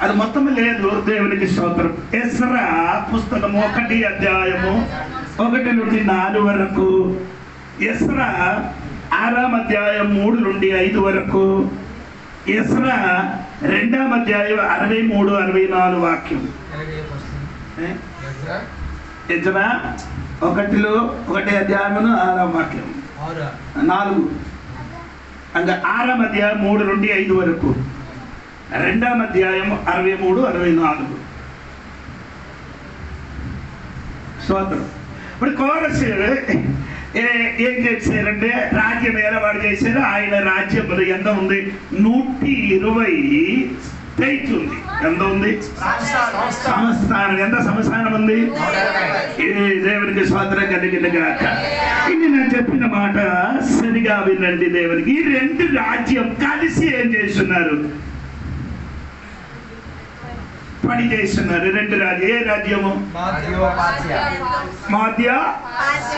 అది మొత్తం లేదు. దేవునికి స్తోత్రం. ఎజ్రా పుస్తకము 1 అధ్యాయము 1 నుండి 4 వరకు, ఎజ్రా 6వ అధ్యాయం 3 నుండి 5 వరకు, ఎజ్రా 2వ అధ్యాయం 63, 64 వాక్యం. ఎజ్రా 1 అధ్యాయమును 6వ వాక్యం 4 అంటే 6వ అధ్యాయం 3 నుండి 5 వరకు. 2వ అధ్యాయం 63, 64. స్తోత్రం. ఇప్పుడు కోరస్ ఏం చేశారంటే రాజ్యం ఏలవాడు చేశారు. ఆయన రాజ్యంలో ఎంత ఉంది? 120 స్టేట్స్ ఉంది. ఎంత ఉంది? సంస్థానం. ఎంత సంస్థానం ఉంది? దేవునికి స్తోత్రం కలిగిన గాక. ఇది నేను చెప్పిన మాట సరిగా వినండి. దేవునికి ఈ 2 రాజ్యం కలిసి ఏం చేస్తున్నారు? పని చేస్తున్నారు. 2 రాజ్యం. ఏ రాజ్యము? మాధ్య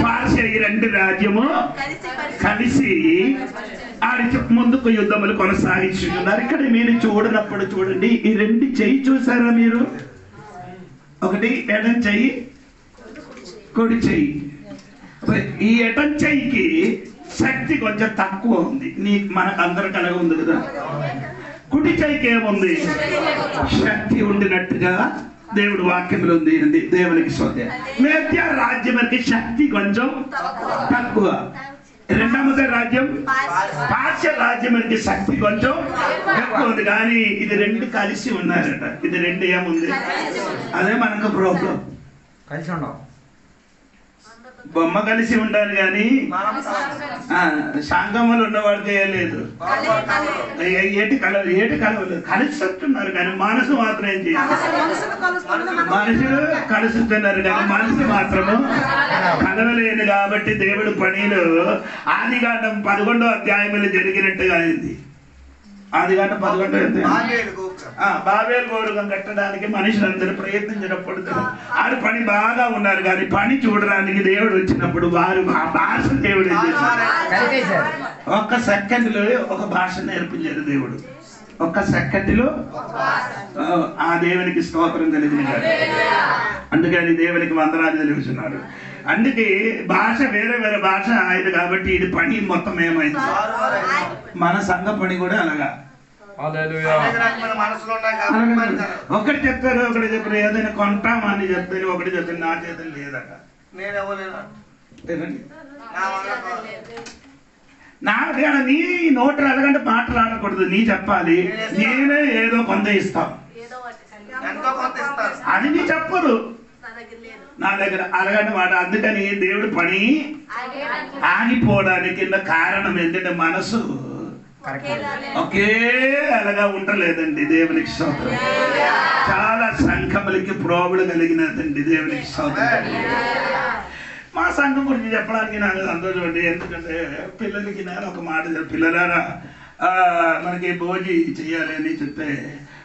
పార్శ్య. ఈ 2 రాజ్యము కలిసి ముందుకు యుద్ధములు కొనసాగిస్తున్నారు. ఇక్కడ మీరు చూడనప్పుడు చూడండి, ఈ 2 చెయ్యి చూసారా మీరు? ఒకటి ఎడం చెయ్యి, కుడి చెయ్యి. ఈ ఎడం చెయ్యికి శక్తి కొంచెం తక్కువ ఉంది. మనకు అందరికి అలాగే ఉంది కదా. కుడి చెయ్యికి ఏముంది? శక్తి ఉండినట్టుగా దేవుడు వాక్యంలో ఉంది. దేవునికి స్తోత్రం. మేధ్య రాజ్యానికి శక్తి కొంచెం తక్కువ. 2వ రాజ్యం పార్శ్య రాజ్యానికి శక్తి కొంచెం ఎక్కువ ఉంది. కానీ ఇది 2 కలిసి ఉన్నారట. ఇది 2 ఏముంది? అదే మనకు ప్రాబ్లం. కలిసి ఉండవు. బొమ్మ కలిసి ఉండాలి కానీ సంగములు ఉన్నవాడికి లేదు. ఏటి కలవలేదు. కలిసిస్తున్నారు కానీ మనసు మాత్రం ఏం చేయాలి? మనుషులు కలుస్తున్నారు కానీ మనసు మాత్రము కలవలేదు. కాబట్టి దేవుడు పనిలో ఆదికాండం 11వ అధ్యాయంలో జరిగినట్టుగా అయింది. ఆదికాండం 11 బాబేలు గోపురం కట్టడానికి మనుషులందరూ ప్రయత్నించినప్పుడు ఆడు పని బాగా ఉన్నారు. కానీ పని చూడడానికి దేవుడు వచ్చినప్పుడు వారు ఆ భాష దేవుడు ఒక్క సెకండ్లో ఒక భాష నేర్పించారు దేవుడు. ఒక్క సెకండ్లో ఆ దేవునికి స్తోత్రం కలిగిన. అందుకని దేవునికి వందనాలు తెలుస్తున్నాడు. అందుకే భాష వేరే వేరే భాష ఆయన కాబట్టి ఇది పని మొత్తం ఏమైంది? మన సంఘ పని కూడా అలాగా. ఒకటి చెప్తారు, ఒకటి చెప్పారు. ఏదైనా కొంటామని చెప్తారు, ఒకటి చెప్తారు నా చేతులు లేదట. నాకేనా నీ నోటు అడగంటే మాట్లాడకూడదు. నీ చెప్పాలి. నేనే ఏదో కొంత ఇస్తాను. అది నీ చెప్పదు నా దగ్గర అడగండి మాట. అందుకని దేవుడు పని ఆగిపోవడానికి కారణం ఏంటంటే మనసు ఒకే అలాగా ఉండలేదండి. దేవునికి స్తోత్రం. చాలా సంఘములకి ప్రోబులు కలిగినదండి. దేవునికి స్తోత్రం. మా సంఘం గురించి చెప్పడానికి నాకు సంతోషం అండి. ఎందుకంటే పిల్లలకి నేను ఒక మాట పిల్లలారా మనకి భోజీ చెయ్యాలి అని చెప్తే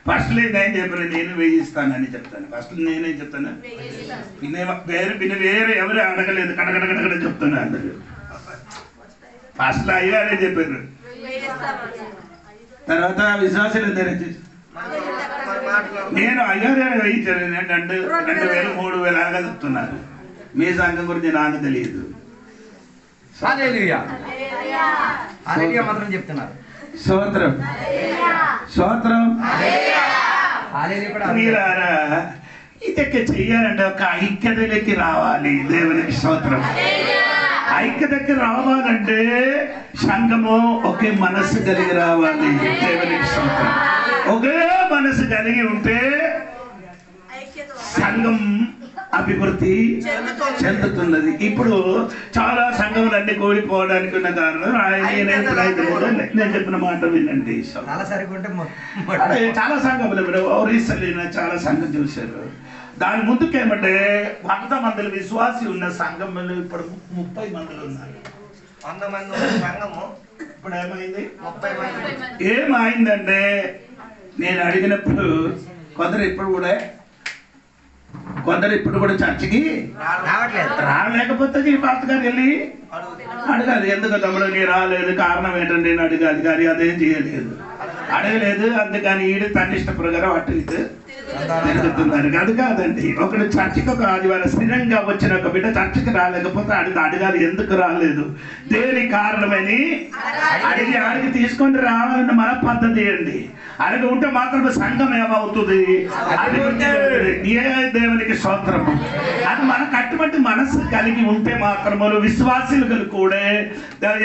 ఫస్ట్ నేను చెప్పాను, నేను వేయిస్తానని చెప్తాను. ఫస్ట్ నేనేం చెప్తాను? వేరే ఎవరు అడగలేదు. కడగడగడ చెప్తాను. అందరు ఫస్ట్ అయ్యారే చెప్పారు. తర్వాత విశ్వాసాలు నేను అయ్యారే వేయించాను. 2,000 3,000 అలాగా చెప్తున్నారు. మీ సంఘం గురించి నాకు తెలియదు. మాత్రం చెప్తున్నారు. స్తోత్రం స్తోత్రం. ఇదಕ್ಕೆ చెయ్యాలంటే ఒక ఐక్యతలోకి రావాలి. దేవునికి స్తోత్రం. ఐక్యతకి రావాలంటే సంఘము ఒకే మనసు కలిగి రావాలి. దేవునికి స్తోత్రం. ఒకే మనసు కలిగి ఉంటే సంఘం అభివృద్ధి చెందుతున్నది. ఇప్పుడు చాలా సంఘములన్నీ కూలిపోవడానికి ఉన్న కారణం నేను చెప్పిన మాట వినండి. చాలా సంఘములు ఒరిస్సాలో చాలా సంఘం చూశారు. దాని ముందుకేమంటే 100 మంది విశ్వాసి ఉన్న సంఘంలో ఇప్పుడు 30 మంది ఉన్నారు. 100 మంది సంఘము ఇప్పుడు ఏమైంది? 30 మంది. ఏమైందంటే నేను అడిగినప్పుడు కొందరు ఇప్పుడు కూడా చర్చికి రాలేకపోతే ఈ పాస్టర్ గారు వెళ్ళి అడగాలి. ఎందుకు తమ్ముడు నీ రాలేదు, కారణం ఏంటంటే నేను అడగాలి. కానీ అదేం చేయలేదు, అడగలేదు. అందుకని ఈడు తన ఇష్ట ప్రకారం అటు ఇటు తిరుగుతున్నారు. అది కాదండి. ఒకడు చర్చికి ఒక ఆదివారం స్థిరంగా వచ్చిన ఒక బిడ్డ చర్చికి రాలేకపోతే అడగాలి. ఎందుకు రాలేదు, దేని కారణమని అడిగి తీసుకొని రావాలన్న మన పద్ధతి అండి. అలాగే ఉంటే మాత్రమే సంఘం ఏమవుతుంది? అది ఏ దేవునికి స్తోత్రము. అది మన కట్టుబట్టి మనసు కలిగి ఉంటే మాత్రము విశ్వాసులు కూడా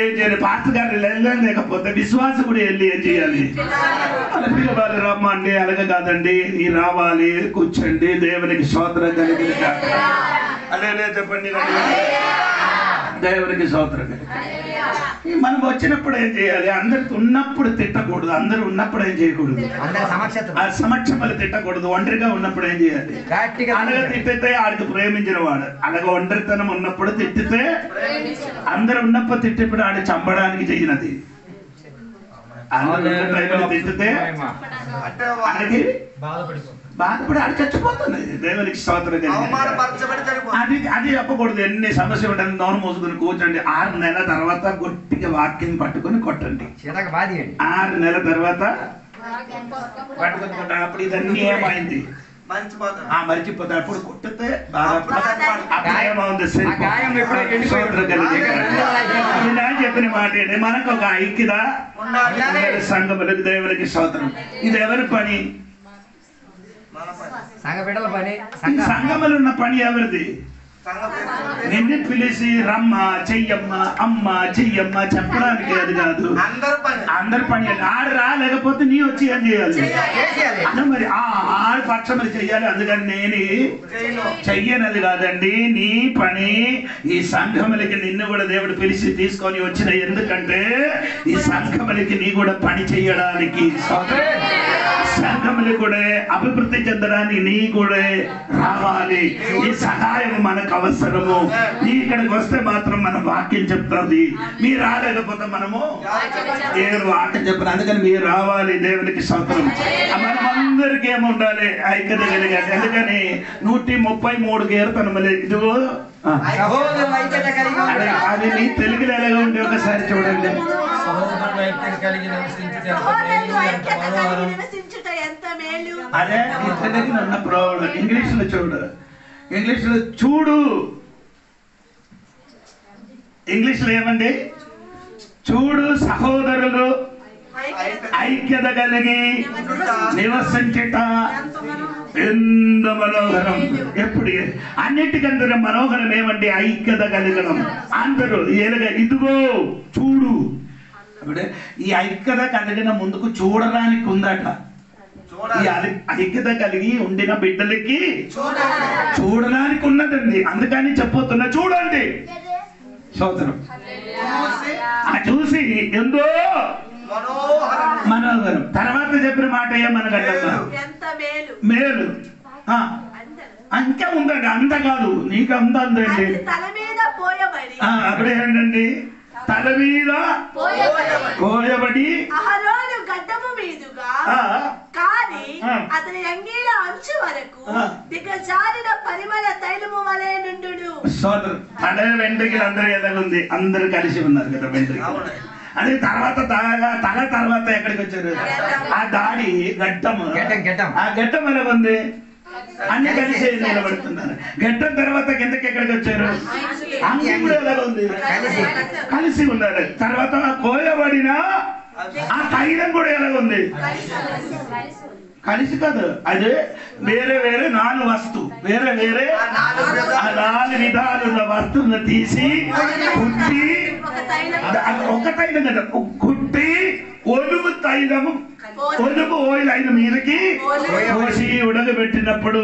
ఏం చేయాలి? పాస్టర్ గారు లేకపోతే విశ్వాసం కూడా వెళ్ళి ఏం చేయాలి? అలా పిల్లవాళ్ళు రమ్మండి, అలాగే కాదండి ఈ రావాలి, కూర్చోండి, దేవునికి స్తోత్రం కలిగి అదే చెప్పండి, దేవునికి స్తోత్రం. మనం వచ్చినప్పుడు ఏం చేయాలి? అందరికి ఉన్నప్పుడు తిట్టకూడదు, అందరూ ఉన్నప్పుడు ఏం చేయకూడదు, సమక్షంలో తిట్టకూడదు. ఒంటరిగా ఉన్నప్పుడు ఏం చేయాలి? అలాగే తిట్టితే ఆడికి ప్రేమించిన వాడు. అలాగే ఒంటరితనం ఉన్నప్పుడు తిట్టితే, అందరు ఉన్నప్పుడు తిట్టిప్పుడు ఆడి చంపడానికి చేయనది. అందరూ తిట్టితే ఆడికి బాధపడి ఆడి చచ్చిపోతుంది. దేవునికి స్తోత్రం. అది చెప్పకూడదు. ఎన్ని సమస్యలు ఉంటాయి, నోరు మోసుకుని కూర్చోండి. 6 నెలల తర్వాత గట్టిగా వాక్యం పట్టుకొని కొట్టండి. 6 నెలల తర్వాత పట్టుకొని కొట్టండి. అప్పుడు ఇదన్నీ ఏమైంది? మర్చిపోతా. అప్పుడు కొట్టితే చెప్పిన మాట ఏంటి? మనకు ఒక ఐక్యత సంఘములకు, దేవునికి స్తోత్రం. ఇది ఎవరి పని? సంఘములు ఉన్న పని ఎవరిది? నిన్ను పిలిచి రమ్మ, చెయ్యమ్మ, అమ్మ, చెయ్యమ్మ చెప్పడానికి అది కాదు, అందరి పని. ఆడు రాలేకపోతే నీ వచ్చి ఏం చేయాలి? అన్న మరి ఆడు పక్షం చెయ్యాలి. అందుకని నేను చెయ్యనది కాదండి, నీ పని. ఈ సంఘములకి నిన్ను కూడా దేవుడు పిలిచి తీసుకొని వచ్చిన, ఎందుకంటే ఈ సంఘములకి నీ కూడా పని చెయ్యడానికి, సంఘములు కూడా అభివృద్ధి చెందడానికి నీ కూడా రావాలి. ఈ సహాయం మనకు అవసరము. నీ ఇక్కడికి వస్తే మాత్రం మన వాక్యం చెప్తుంది. మీరు రాలేకపోతే మనము ఏ వాక్యం చెప్పను. అందుకని మీరు రావాలి. దేవునికి స్తోత్రం. మనం అందరికీ ఏముండాలి? ఐక్యత కలిగాలి. అందుకని 133 కీర్తనలు ఇదిగో అది నీ తెలుగులో ఎలాగా ఉంటే ఒకసారి చూడండి. అదే నీ తెలుగులో ఉన్న ప్రాబ్లం. ఇంగ్లీష్ లో చూడు, ఇంగ్లీష్ లో చూడు. ఇంగ్లీష్ లో ఏమండి? చూడు సహోదరులు ఐక్యత కలిగి నివసించుట ఎంత మనోహరం. ఎప్పుడు అన్నిటికంటే మనోహరం ఏమండి? ఐక్యత కలిగడం. అందరూ ఏలుగా ఇదిగో చూడు. అప్పుడే ఈ ఐక్యత కలిగిన ముందుకు చూడడానికి ఉందట. ఈ ఐక్యత కలిగి ఉండిన బిడ్డలకి చూడడానికి ఉన్నదండి. అందుకని చెప్పొస్తున్నా, చూడండి సోదరం. చూసి ఎంతో మనోహరం. తర్వాత చెప్పిన మాట ఏమనగలమ్మా? మేలు. అంతే ఉందండి, అంత కాదు, నీకు అంత ఉందండి. అప్పుడే ఏంటండి? తల మీద కోయబడి గడ్డము మీదుగా కానీ అతని అంగీల అంచు వరకు దిగజారిన పరిమళ తైలము వలె నుండును. సోదరు, తల వెంట్రుకలు అందరూ ఎలాగుంది? అందరూ కలిసి ఉన్నారు కదా వెంట్రుకలు. అది తర్వాత తల తర్వాత ఎక్కడికి వచ్చారు? ఆ దాడి గడ్డము, ఆ గడ్డం ఎలాగుంది? అన్ని కలిసి నిలబడుతున్నారు. గడ్డం తర్వాత కిందకి ఎక్కడికి వచ్చారు? అంగి కూడా ఎలాగ ఉంది? కలిసి ఉన్నారు. తర్వాత కోయబడిన ఆ తైలం కూడా ఎలాగుంది? కలిసి కాదు, అదే వేరే వేరే 4 వస్తువు, వేరే వేరే 4 విధాలున్న వస్తువులను తీసి కుట్టి, ఒక తైలం కదా కుట్టి, ఒలుగు తైలము, ఒలుగు ఓయిల్ అయిన మీదకి పోసి ఉడకబెట్టినప్పుడు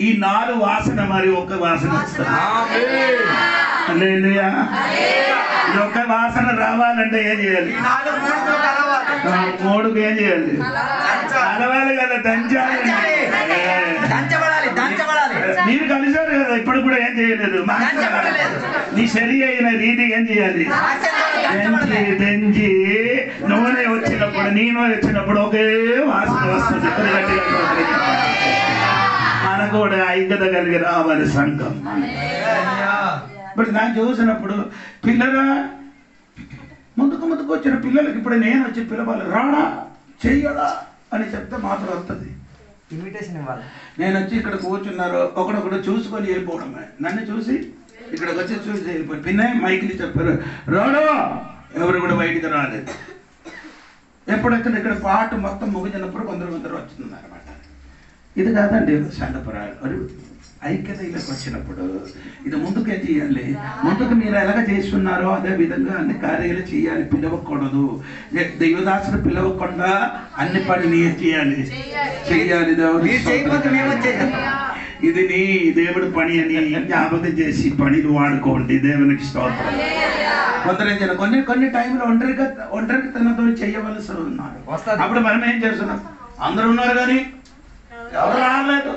ఈ 4 వాసన మరి ఒక వాసన వస్తుంది. హల్లెలూయా. ఈ ఒక్క వాసన రావాలంటే ఏం చేయాలి? 3 ఏం చేయాలి? కలవాలి కదా, దంచాలి. మీరు కలిసారు కదా, ఇప్పుడు కూడా ఏం చేయలేదు. నీ సరి అయిన రీతి ఏం చేయాలి? దంచి నూనె వచ్చినప్పుడు, నీ నూనె వచ్చినప్పుడు ఒకే వాసన వస్తుంది. మనకు కూడా ఐక్యత కలిగి రావాలి సంఘం. ఇప్పుడు నాకు చూసినప్పుడు పిల్లరా ముందుకు వచ్చిన పిల్లలకి ఇప్పుడు నేను వచ్చి పిలవాలి, రాడా చెయ్యడా అని చెప్తే మాత్రం వస్తుంది. ఇన్విటేషన్ ఇవ్వాలి. నేను వచ్చి ఇక్కడ కూర్చున్నారు, ఒకడొకడు చూసుకొని వెళ్ళిపోవడమే. నన్ను చూసి ఇక్కడికి వచ్చి చూసి వెళ్ళిపోయి పిన్నయ్య మైకిని చెప్పారు, రాడా, ఎవరు కూడా బయటికి రాలేదు. ఎప్పుడైతే ఇక్కడ పాట మొత్తం ముగిసినప్పుడు కొందరు వచ్చిందన్నమాట. ఇది కాదండి సంఘపురాలు ఐక్యతలోకి వచ్చినప్పుడు ఇది ముందుకే చేయాలి. ముందుకు మీరు ఎలాగ చేస్తున్నారో అదే విధంగా అన్ని కార్యాలు చేయాలి. పిలవకూడదు, దైవదాసులు పిలవకుండా అన్ని పని చేయాలి. ఇది నీ దేవుడి పని అని జ్ఞాపకం చేసి పనిని వాడుకోండి. దేవునికి స్తోత్రం. కొందరు కొన్ని టైంలో ఒంటరితనంతో చేయవలసి ఉన్నారు. అప్పుడు మనం ఏం చేస్తున్నాం? అందరూ ఉన్నారు కానీ ఎవరు రాలేదు.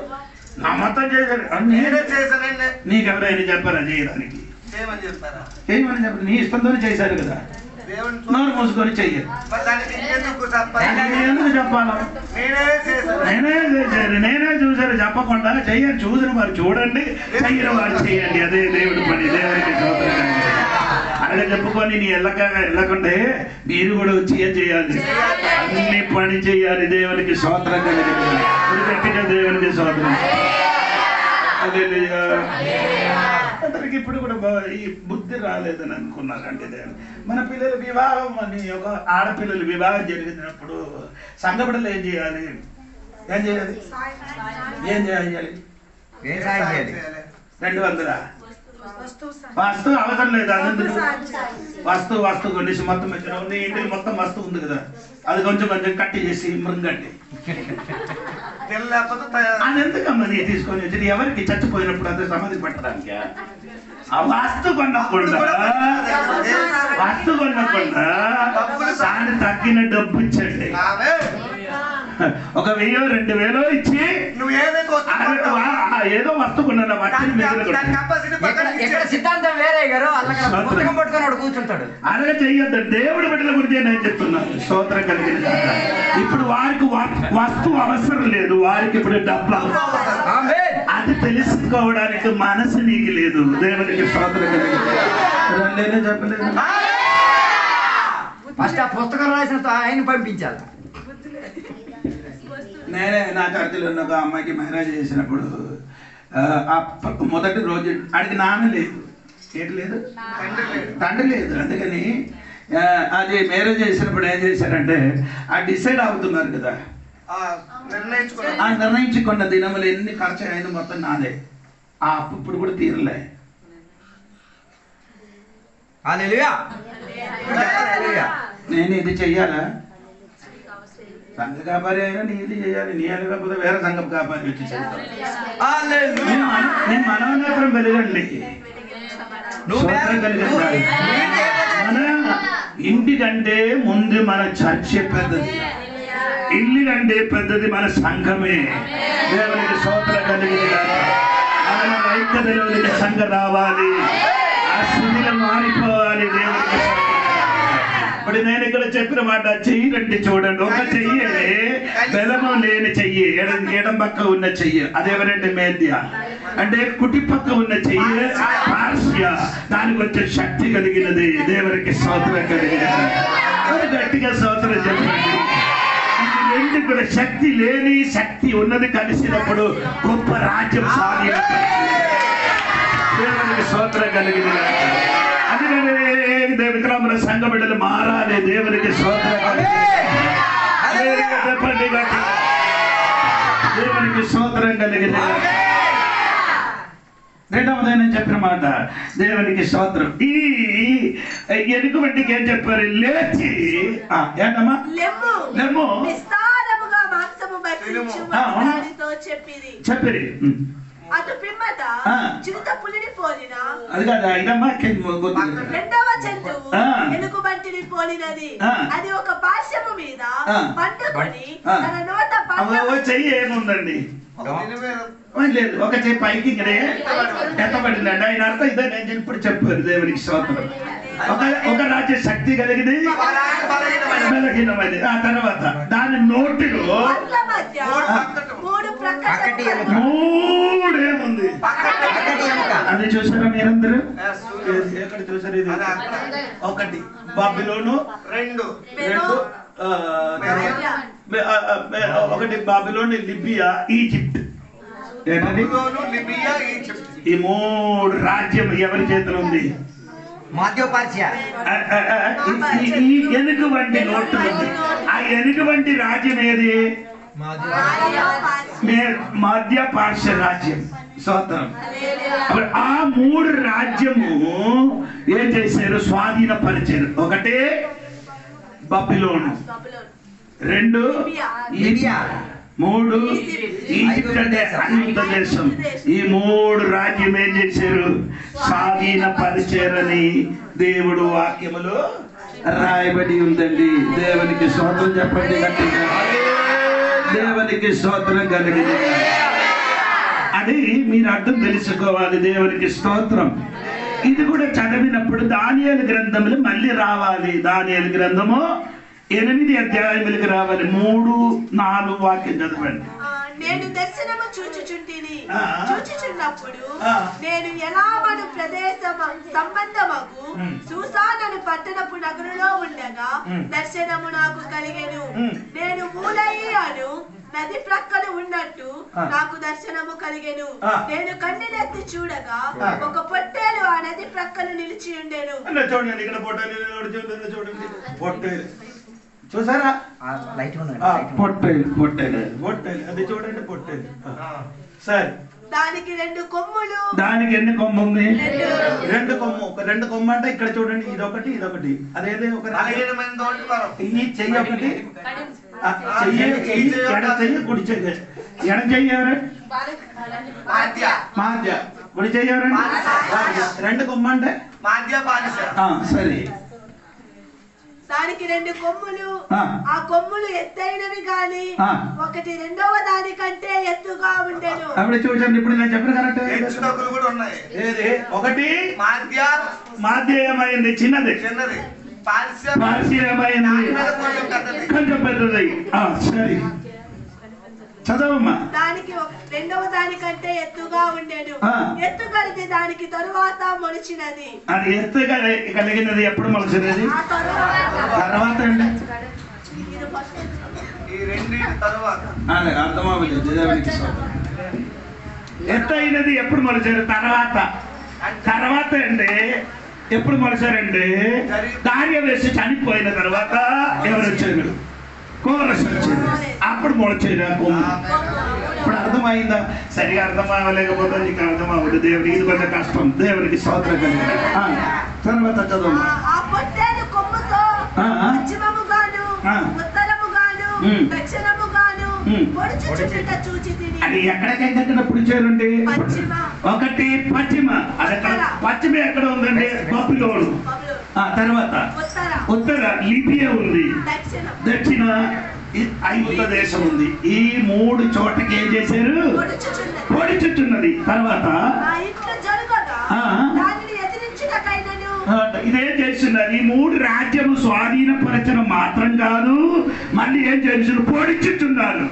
నా మొత్తం చేశారు. నేనే చేశానండి. నీకెవరైనా చెప్పారా చేయడానికి? చేయమని చెప్పారా? నీ ఇష్టంతో చేశారు కదా. నోరు మూసుకొని చెయ్యాలి. ఎందుకు చెప్పాలా? నేనే చూసారు చెప్పకుండా చెయ్యరు. చూసిన వారు చూడండి, చెయ్యని వారు చెయ్యండి. అదే దేవుడి పని. దేవుడికి స్తోత్రం. అలాగే చెప్పుకొని నీ వెళ్ళకుండే మీరు కూడా వచ్చి ఏం చేయాలి? అన్ని పని చేయాలి. దేవునికి స్తోత్రం కలిగింది. గట్టిగా దేవునికి స్తోత్రం. అందరికి ఇప్పుడు కూడా ఈ బుద్ధి రాలేదని అనుకున్నారంటే మన పిల్లల వివాహం అని ఒక ఆడపిల్లలు వివాహం జరిగినప్పుడు సంఘపడలు ఏం చేయాలి? ఏం చేయాలి? 200 వస్తువు అవసరం లేదా? వస్తువు కొనేసి మొత్తం నీ ఇంటికి మొత్తం వస్తువు ఉంది కదా, అది కొంచెం కట్టి చేసి మృంగండి. అది ఎందుకమ్మా నీ తీసుకొని వచ్చి ఎవరికి చచ్చిపోయినప్పుడు అంత సమాధి పెట్టడానికి? ఆ వస్తు కొనకుండా దాన్ని తగ్గిన డబ్బు ఇచ్చండి. ఒక 1000-2000 ఇచ్చి ఏదో వస్తుకున్నా సిద్ధాంతం వేరే గారు పట్టుకొని కూర్చుంటాడు. అలాగే చెయ్యొద్దు. దేవుడి బిడ్డల గురించి నేను చెప్తున్నాను. స్తోత్రం కలిగింది. ఇప్పుడు వారికి వస్తువు అవసరం లేదు, వారికి ఇప్పుడు డబ్బు అవసరం. అది తెలుసుకోవడానికి మనసు నీకు లేదు. దేవునికి స్తోత్రం కలిగింది. చెప్పలేదు. ఫస్ట్ ఆ పుస్తకం రాసిన ఆయన పంపించాలి. నేనే నా చర్చలో ఉన్న ఒక అమ్మాయికి మ్యారేజ్ చేసినప్పుడు మొదటి రోజు ఆడికి నాన్న లేదు, ఏంటి లేదు, తండ్రి లేదు. అందుకని అది మ్యారేజ్ చేసినప్పుడు ఏం చేశారంటే ఆ డిసైడ్ అవుతున్నారు కదా, ఆ నిర్ణయించుకున్న దినములు ఎన్ని ఖర్చు అయినా మొత్తం నాదే. ఆ అప్పు ఇప్పుడు కూడా తీరలే. నేను ఇది చెయ్యాలా? సంఘ కాపారి అయినా నీ ఇది చేయాలి. నీ లేకపోతే వేరే సంఘం కాపారి వచ్చి నేను మనోనేత్రం వెలుగండి. మన ఇంటికంటే ముందు మన చర్చ్ పెద్దది, ఇల్లు కంటే పెద్దది మన సంఘమే. దేవునికి స్తోత్రం కలిగింది. మన ఐక్యతలోనికి సంఘం రావాలి, ఆ స్థితిలో మారిపోవాలి. దేవునికి ఇప్పుడు నేను ఇక్కడ చెప్పిన మాట చెయ్యండి. చూడండి, ఒక చెయ్యి బలము లేని చెయ్యి, ఎడం పక్క ఉన్న చెయ్యి అదేవరంటే మేధ్య అంటే కుటి పక్క ఉన్న చెయ్యి పార్శ్య, దానికి వచ్చే శక్తి కలిగినది. దేవునికి స్తోత్రం కలిగినది. గట్టిగా స్తోత్రం చెప్పండి. రెండు కూడా శక్తి లేని శక్తి ఉన్నది కలిసినప్పుడు గొప్ప రాజ్యం సాగినప్పుడు దేవునికి స్తోత్రం కలిగినది. విక్రమ సంఘ బిడ్డలు మారాలి. దేవునికి స్తోత్రం. చెప్పండి, దేవునికి స్తోత్రం కలిగింది. రెండవది నేను చెప్పిన మాట దేవునికి స్తోత్రం. ఈ ఎనుక వంటికి ఏం చెప్పారు? లేచి ఏంటమ్మా చెప్పిరి. అటు పిమ్మట చిరుత పులిని పోలిన అది కాదు ఇదమ్మా రెండవ జంతువు ఎలుగుబంటిని పోలినది. అది ఒక పార్శ్వము మీద పండుకొని తన నోట చెయ్యి ఏముందండి లేదు, ఒక చెయ్యి పైకి ఎత్తబడిందండి. ఆయన అర్థం ఇదే నేను ఇప్పుడు చెప్పారు. దేవునికి స్తోత్రం. ఒక రాజ్య శక్తి కలిగింది, బలహీనమైంది. ఆ తర్వాత దాని నోటిలో మూడేముంది. అది చూసారా మీరందరూ? ఎక్కడ చూసారు? ఇది ఒకటి బాబిలోను, ఒకటి బాబిలోను, లిబియా, ఈజిప్ట్. ఈ 3 రాజ్యం ఎవరి చేతిలో ఉంది? మాధ్యోపార్శ్య. ఈ ఎనుగు వంటి నోటు ఉంది. ఆ ఎనుగు వంటి రాజ్యం ఏది? మధ్య పార్శ్వ రాజ్యం. స్తోత్రం. ఆ మూడు రాజ్యము ఏం చేశారు? స్వాధీనపరిచారు. ఒకటే బబిలోను, రెండు లిబియా, మూడు ఈజిప్ట్ అంటే ఐగుప్తు దేశం. ఈ మూడు రాజ్యం ఏం చేశారు? స్వాధీనపరిచారని దేవుడు వాక్యములో రాయబడి ఉందండి. దేవునికి స్తోత్రం చెప్పండి గట్టిగా. దేవునికి స్తోత్రం కలిగింది. అది మీరు అర్థం తెలుసుకోవాలి. దేవునికి స్తోత్రం. ఇది కూడా చదివినప్పుడు దానియేలు గ్రంథములు మళ్ళీ రావాలి. దానియేలు గ్రంథము 8 అధ్యాయములకు రావాలి. 3-4 వాక్యం చదవండి. నేను దర్శనము చూచుచున్నప్పుడు నేను ఎలామను ప్రదేశం సంబంధమగు సూసానను పట్టణపు నగరులో ఉండగా దర్శనము నాకు కలిగెను. నేను ఊలయ్యను నది ప్రక్కన ఉన్నట్టు నాకు దర్శనము కలిగెను. నేను కన్నెలెత్తి చూడగా ఒక పొట్టేలు ఆ నది ప్రక్కన నిలిచి ఉండెను. చూడండి, ఇక్కడ చూడండి, పొట్టేలు చూసారా? పొట్టేలు పొట్టేలు పొట్టేలు అది చూడండి, పొట్టేలు. సరే, దానికి 2 కొమ్ములు. దానికి ఎన్ని కొమ్ము ఉంది? 2 కొమ్ము. 2 కొమ్ము అంటే ఇక్కడ చూడండి, ఇదొకటి ఇదొకటి. అదేదో ఒక ఈ చెయ్యి ఒకటి, ఎడ చెయ్యి కుడి చెయ్యి. ఎడ చెయ్యి ఎవరు? మాధ్య. కుడి చెయ్యి ఎవరండి? 2 కొమ్ము అంటే సరే. దానికి 2 కొమ్ములు. ఆ కొమ్ములు ఎత్తైనవి గాని ఒకటి రెండవ దానికంటే ఎత్తుగా ఉండెను. అప్పుడు చూడండి, ఇప్పుడు నేను చెప్పిన కరెక్ట్. ఒకటి మాధ్యమైంది, చిన్నది. పార్శ్వమైంది, కొంచెం పెద్దది. సరే, చదవమ్మా. దానికి రెండవ దానికంటే ఎత్తుగా ఉండేను. ఎత్తు కలిగి దానికి తరువాత మొలిచినది. అది ఎత్తుగా కలిగినది ఎప్పుడు మొలిచినది? తర్వాత అండి, అర్థమవుతుంది. ఎత్తైనది ఎప్పుడు మొలిచారు? తర్వాత అండి. ఎప్పుడు మొలిచారండి? దార్యావేషు చనిపోయిన తర్వాత ఎవరు వచ్చారు? కోరస్ వచ్చింది. అప్పుడు మొలిచారు ఆ కొమ్ము. ఇప్పుడు అర్థమైందా? సరిగా అర్థం అవ్వలేకపోతే నీకు అర్థం అవ్వదు. దేవుడికి ఇది కొంచెం కష్టం. దేవుడికి స్తోత్రం కలిగింది. తర్వాత చదువు. అది ఎక్కడికైనా పుడిచారండి? ఒకటి పశ్చిమ. అది పశ్చిమ ఎక్కడ ఉందండి? బబులోను. తర్వాత ఉత్తర లిబియా ఉంది. దక్షిణ ఐగుప్తు దేశం ఉంది. ఈ 3 చోటకి ఏం చేశారు? పొడిచుచున్నది. తర్వాత ఇదేం చేస్తున్నారు? ఈ 3 రాజ్యము స్వాధీనపరచడం మాత్రం కాదు, మళ్ళీ ఏం చేస్తున్నారు? పొడిచుచున్నారు.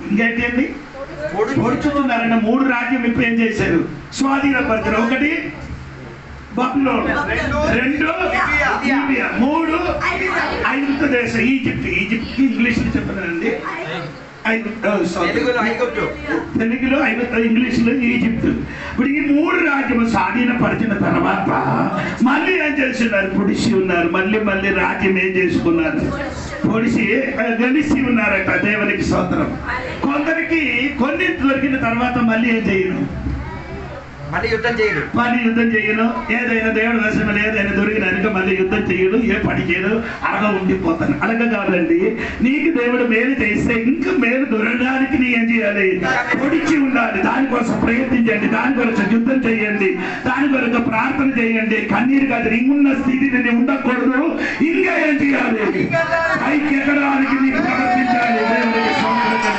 ఇంకేంటి? పొడుచుతున్నారన్న 3 రాజ్యం ఇప్పుడు ఏం చేశారు? స్వాధీనపరచడం. ఒకటి బబులోను, 2 లిబియా, 3 ఐగుప్తు దేశం. ఈజిప్ట్. ఈజిప్ట్ ఇంగ్లీష్ లో చెప్పనండి, తెలుగులో ఐగుప్తు, ఇంగ్లీష్ లో ఈజిప్ట్. ఇప్పుడు ఈ 3 రాజ్యము స్వాధీనపరిచిన తర్వాత మళ్ళీ ఏం చేస్తున్నారు? పొడిసి ఉన్నారు. మళ్ళీ రాజ్యం ఏం చేసుకున్నారు? పొడిసి గెలిచి ఉన్నారట. దేవునికి స్తోత్రం. కొందరికి కొన్ని దొరికిన తర్వాత మళ్ళీ ఏం చేయను? మళ్ళీ యుద్ధం చేయను. ఏదైనా దేవుడు దర్శనం ఏదైనా దొరికినాక మళ్ళీ యుద్ధం చేయడు, ఏ పని చేయడు, అలాగా ఉండిపోతాను. అలాగా కాదండి. నీకు దేవుడు మేలు చేస్తే ఇంకా మేలు దొరకడానికి నీ ఏం చేయాలి? పొడిచి ఉండాలి. దానికోసం ప్రయత్నించండి, దానికోసం యుద్ధం చేయండి, దాని కొరకు ప్రార్థన చేయండి. కన్నీరు కాదు, ఇంకున్న స్థితిని ఉండకూడదు. ఇంకా ఏం చేయాలి? పైకి ఎక్కడానికి నీకు ప్రవర్తించాలి. దేవునికి స్తోత్రం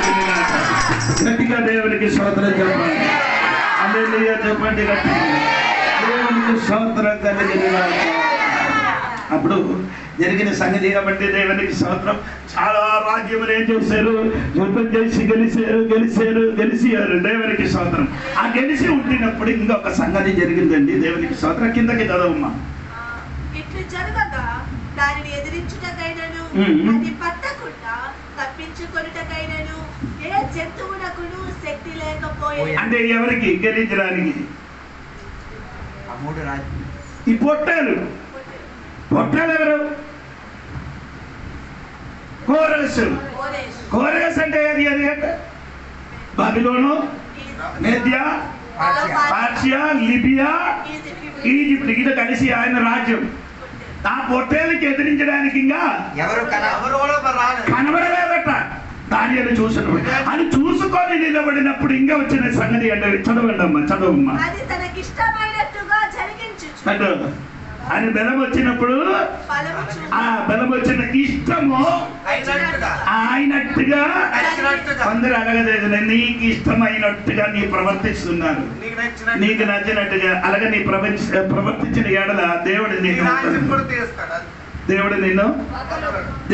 గట్టిగా దేవునికి స్తోత్రం చెప్పండి. హల్లెలూయా చెప్పండి గట్టిగా. దేవునికి స్తోత్రం కలిగిన. అప్పుడు జరిగిన సంగతి ఏమంటే దేవునికి స్తోత్రం, చాలా రాజ్యములు ఏం చేశారు? యుద్ధం చేసి గెలిచారు. దేవునికి స్తోత్రం. ఆ గెలిచి ఉండినప్పుడు ఇంకొక సంగతి జరిగిందండి. దేవునికి స్తోత్రం. కిందకి చదవమ్మా. ఇట్లు జరగగా దానిని ఎదిరించుటకైనను అది పట్టకుండా తప్పించుకొనుటకైనను ఏ జంతువునకును శక్తి లేకపోయెను. అంటే ఎవరికి గెలించడానికి? ఈ పొట్టేలు పొట్టేలు ఎవరు? కోరెషు. కోరెషు అంటే ఏది? అది అంటే బబిలోను, మేద్యా, పర్షియా, లిబియా, ఈజిప్ట్ ఇది కలిసి ఆయన రాజ్యం. ఆ పొట్టేలకి ఎదిరించడానికి ఇంకా ఎవరు కనబడలేదట. దానిని చూసినప్పుడు అది చూసుకొని నిలబడినప్పుడు ఇంకా వచ్చిన సంగతి అంటే చదవండి అమ్మా, చదవమ్మా. అని బలం వచ్చినప్పుడు ఆ బలం వచ్చిన ఇష్టము అయినట్టుగా అందరూ అడగలేదు. నీకు ఇష్టమైనట్టుగా నీ ప్రవర్తిస్తున్నారు, నీకు నచ్చినట్టుగా అలాగే నీ ప్రవర్తించిన ఎడల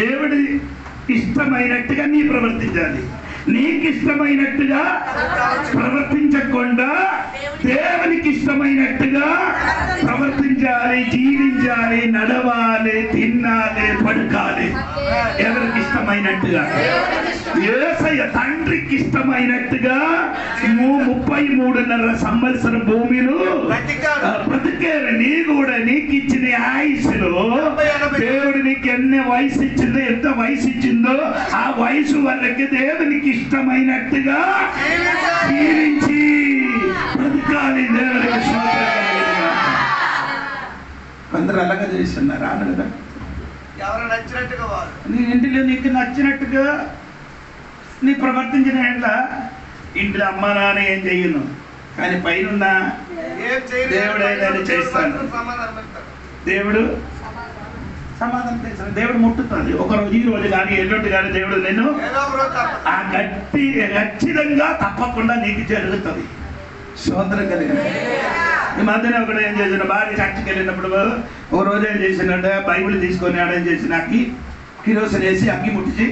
దేవుడు ఇష్టమైనట్టుగా నీ ప్రవర్తించాలి. నీకు ఇష్టమైనట్టుగా ప్రవర్తించకుండా దేవునికి ఇష్టమైనట్టుగా ప్రవర్తించాలి, జీవించాలి, నడవాలి, తినాలి, పడుకోవాలి. ఎవరికి ఇష్టమైనట్టుగా? యేసయ్య తండ్రికి ఇష్టమైనట్టుగా 33.5 సంవత్సరం భూమిలో బ్రతికారు. నీ కూడా నీకు ఇచ్చిన ఆయుష్లో దేవుడు నీకు ఎన్ని వయసు ఇచ్చిందో, ఎంత వయసు ఇచ్చిందో ఆ వయసు వరకు దేవునికి ఇష్టమైనట్టుగా జీవించి బ్రతకాలి. దేవునికి స్తోత్రం. అందరూ అలాగే చేస్తున్నారు కదా. నీ ఇంటిలో నీకు నచ్చినట్టుగా నీ ప్రవర్తించిన ఇంట్లో అమ్మ నాన్న ఏం చెయ్యను, కానీ పైన దేవుడు ఏదైనా చేస్తాను. దేవుడు సమాధానం చేస్తాను. దేవుడు ముట్టుతుంది. ఒకరోజు ఈ రోజు కానీ ఎల్లుండి కానీ దేవుడు నేను ఆ ఖచ్చితంగా తప్పకుండా నీకు జరుగుతుంది. స్తోత్రం కలిగిన ఈ మధ్యన ఒకడు ఏం చేసిన, భార్య చర్చికి వెళ్ళినప్పుడు ఒక రోజు ఏం చేసినట్టు బైబిల్ తీసుకొని ఆడేం చేసిన కిరోసిన్ వేసి అగ్గి ముట్టించి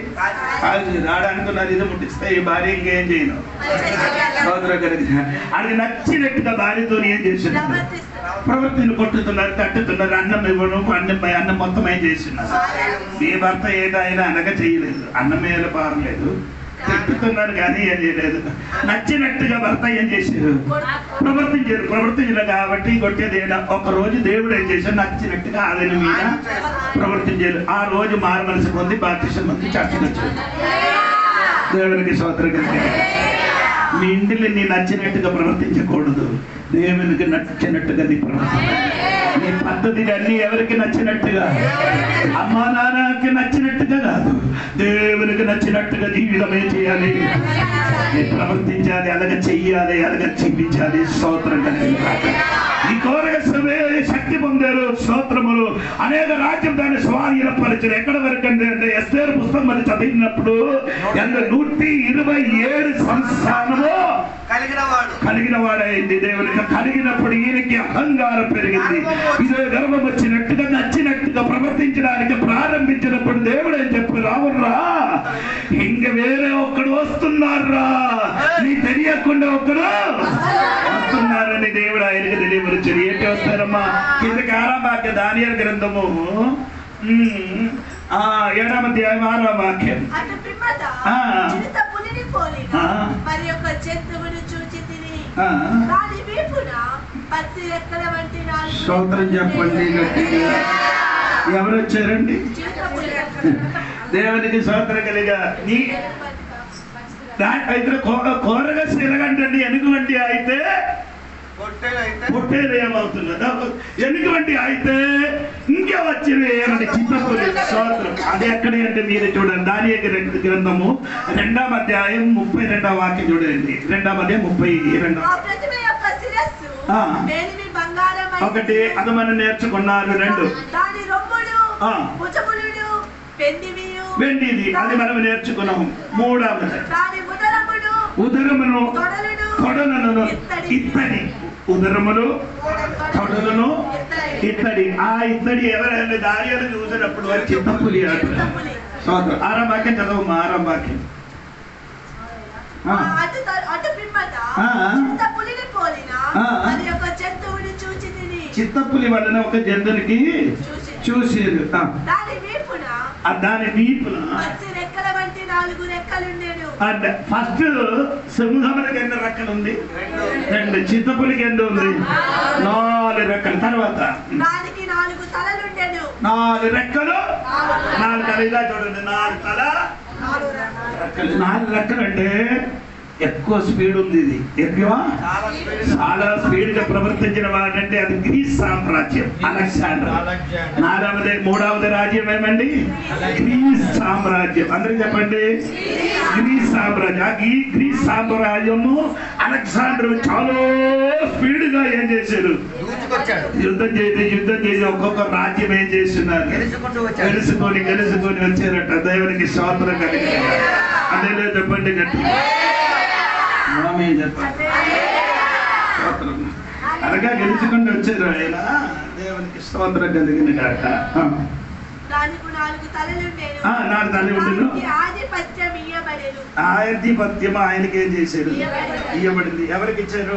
ఆడనుకున్నారు ఇది ముట్టిస్తే ఈ భార్య ఇంకేం చేయను. స్తోత్రం కలిగిన అది నచ్చినట్టుగా భార్యతో ఏం చేసిన ప్రవృత్తిని కొట్టుతున్నారు, తట్టుతున్నారు, అన్నం ఇవ్వను, అన్నం మొత్తం ఏం చేస్తున్నారు. మీ భర్త ఏదైనా అనగ చేయలేదు, అన్నం ఏదో పారలేదు, తిట్టుతున్నారు కానీ ఏం చేయలేదు. నచ్చినట్టుగా భర్త ఏం చేశారు? ప్రవర్తించారు కాబట్టి కొట్టేది ఒక రోజు దేవుడు ఏం చేశారు? నచ్చినట్టుగా ఆయన మీద ప్రవర్తించారు. ఆ రోజు మారు మనసు పొంది బాప్తిసం పొంది చర్చకు వచ్చారు. దేవునికి స్తోత్రం. మీ ఇంటిని నీ నచ్చినట్టుగా ప్రవర్తించకూడదు, దేవునికి నచ్చినట్టుగా నీ ప్రవర్తించాలి. నీ పద్ధతి అన్ని ఎవరికి నచ్చినట్టుగా, అమ్మా నాన్నకి నచ్చినట్టుగా కాదు, దేవునికి నచ్చినట్టుగా జీవితం ఏం చేయాలి? ప్రవర్తించాలి, అలాగే చెయ్యాలి, అలాగే జీవించాలి. స్తోత్రం కలిగి ఈ కోరగసమే శక్తి పొందారు. స్తోత్రములు. అనేక రాజ్యం దాన్ని స్వాధీనపరిచారు. ఎక్కడ వరకు అంటే ఎస్తేరు పుస్తకం మరి చదివినప్పుడు 127 సంస్థానము కలిగిన వాడైంది. దేవునికి కలిగినప్పుడు ఈయనకి అహంకారం పెరిగింది. ఇదే గర్వం వచ్చినట్టుగా నచ్చినట్టుగా ప్రవర్తించడానికి ప్రారంభించినప్పుడు దేవుడు ఏం చెప్పు, రావుర్రా ఇంక వేరే ఒక్కడు వస్తున్నారా, నీ తెలియకుండా ఒక్కడు వస్తున్నారని దేవుడు ఆయనకి తెలియపరిచారు. ఏంటి వస్తారమ్మా? కిందకి 6వ వాక్యం దానియేలు గ్రంథము 7వ అధ్యాయం 6వ వాక్యం. స్తోత్రం చెప్పండి. ఎవరు వచ్చారండి? దేవునికి స్తోత్రం కలిగా. అయితే కోరగసి ఎలాగంటండి? ఎనుగువంటి అయితే పొట్టేలు ఏమవుతున్నది? ఎనుగువంటి అయితే ఇంకా వచ్చిన ఏమంటే చిత్తపులి. స్తోత్రం. అది ఎక్కడ అంటే మీరు చూడండి, దానియేలు గ్రంథము 2వ అధ్యాయం 32వ వాక్యం చూడండి. 2వ అధ్యాయం 32. ఒకటి అది మనం నేర్చుకున్నారు. 2 వెండిది అది మనం నేర్చుకున్నాము. 3వది ఉదరమును తొడలను ఇత్తడి. ఉదరములు తొడలను ఇత్తడి. ఆ ఇత్తడి ఎవరైనా దారిలో చూసినప్పుడు వారి చిత్తపులి అంటారు. 6వ వాక్యం చదవమ్మా. 6వ వాక్యం. చిత్తపులి వలన ఒక జంతువునికి చూసేది. దాని వీపున ఫస్ట్ సింహములకి ఎన్ని రెక్కలు ఉంది? 2. చిత్తపులికి ఎన్ని ఉంది? 4. 4 రెక్కలు. తర్వాత దానికి 4 తలలుండెను. 4 రెక్కలు 4 తల. ఇలా చూడండి, 4 తల 4 రెక్కలు అంటే ఎక్కువ స్పీడ్ ఉంది. ఇది ఎక్కువ చాలా స్పీడ్ గా ప్రవర్తించిన వాడంటే అది గ్రీస్ సామ్రాజ్యం, అలెగ్జాండర్. 3వ రాజ్యం ఏమండి? గ్రీస్ సామ్రాజ్యం. అందరూ చెప్పండి, గ్రీస్ సామ్రాజ్యం. ఈ గ్రీస్ సామ్రాజ్యము అలెగ్జాండర్ చాలా స్పీడ్ గా ఏం చేశారు? యుద్ధం చేసి ఒక్కొక్క రాజ్యం ఏం చేస్తున్నారు? గెలుచుకొని వచ్చారట. దేవునికి స్తోత్రం కలిగి. అదే చెప్పండి గట్టి చెప్పండి. అనగా గెలుచుకుంటూ వచ్చారు ఆయన. దేవునికి స్తోత్రం కలిగిన కాక. దానికి 4 తలలుండెను. 4 తలలు ఉండెను. ఆధిపత్యం ఇయ్యబడెను. ఆధిపత్యం ఆయనకి ఏం చేశారు? ఇయ్యబడింది. ఎవరికి ఇచ్చారు?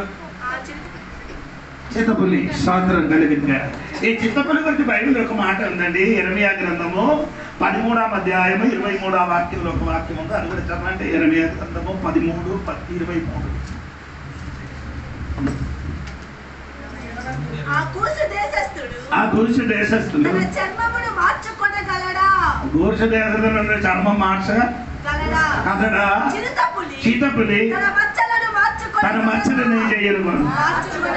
చిత్తపులి. స్తోత్రం కలిగిన. ఈ చిత్తపులి గురించి బైబిల్ ఒక మాట ఉందండి. ఇర్మీయా గ్రంథము 13వ అధ్యాయము 23వ వాక్యంలో ఒక వాక్యం ఉంది. అది కూడా చదవండి. ఇర్మీయా గ్రంథము 13:23. ఆ కూసు దేశస్థుడు తన చర్మమును మార్చుకొనగలడా? కూసు దేశస్థుడు చర్మం మార్చగలడా? చిత్తపులి తన మచ్చలను ఏం చేయరు?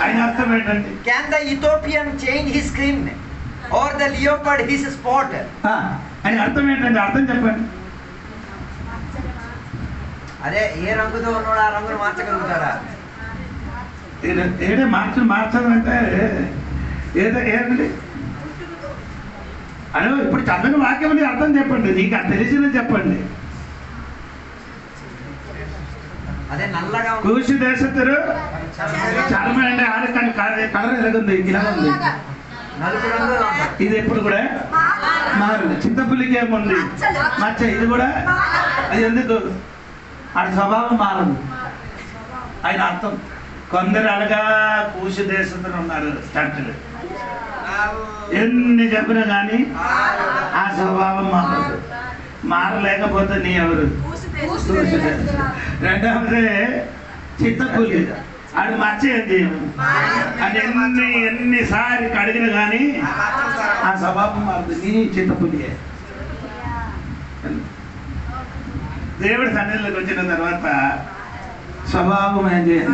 ఆయన అర్థం ఏంటండి? Can the Ethiopian change his skin or the leopard his spot? ఆయన అర్థం ఏంటండి? అర్థం చెప్పండి. అదే ఏ రంగుతో ఉన్నాడు ఆ రంగును మార్చగలుగుతాడా? ఏడే మార్చదంటే ఏదండి? అదే ఇప్పుడు చక్కని వాక్యం అర్థం చెప్పండి. నీకు అది తెలిసిందని చెప్పండి. అదే నల్లగా కూసి దేశస్తుడు చర్మం అంటే ఆడకాని కలర్ ఎలాగుంది? ఇలా ఉంది. ఇది ఎప్పుడు కూడా మారదు. చింతపులికి ఏముంది? మచ్చ. ఇది కూడా అది ఎందుకు? ఆడి స్వభావం మారదు. ఆయన అర్థం. కొందరు అలాగా కూసి దేశస్తులు ఉన్నారు. స్టంటులు ఎన్ని చెప్పినా కానీ ఆ స్వభావం మారదు. మారలేకపోతే నీ ఎవరు? రెండవది చిత్తపులి. ఆడు మచ్చ ఏంటి? అది ఎన్నిసార్లు కడిగిన కానీ ఆ స్వభావం మారదు. నీ చిత్తపులియే. దేవుడి సన్నిధిలోకి వచ్చిన తర్వాత స్వభావం ఏం చేయాలి?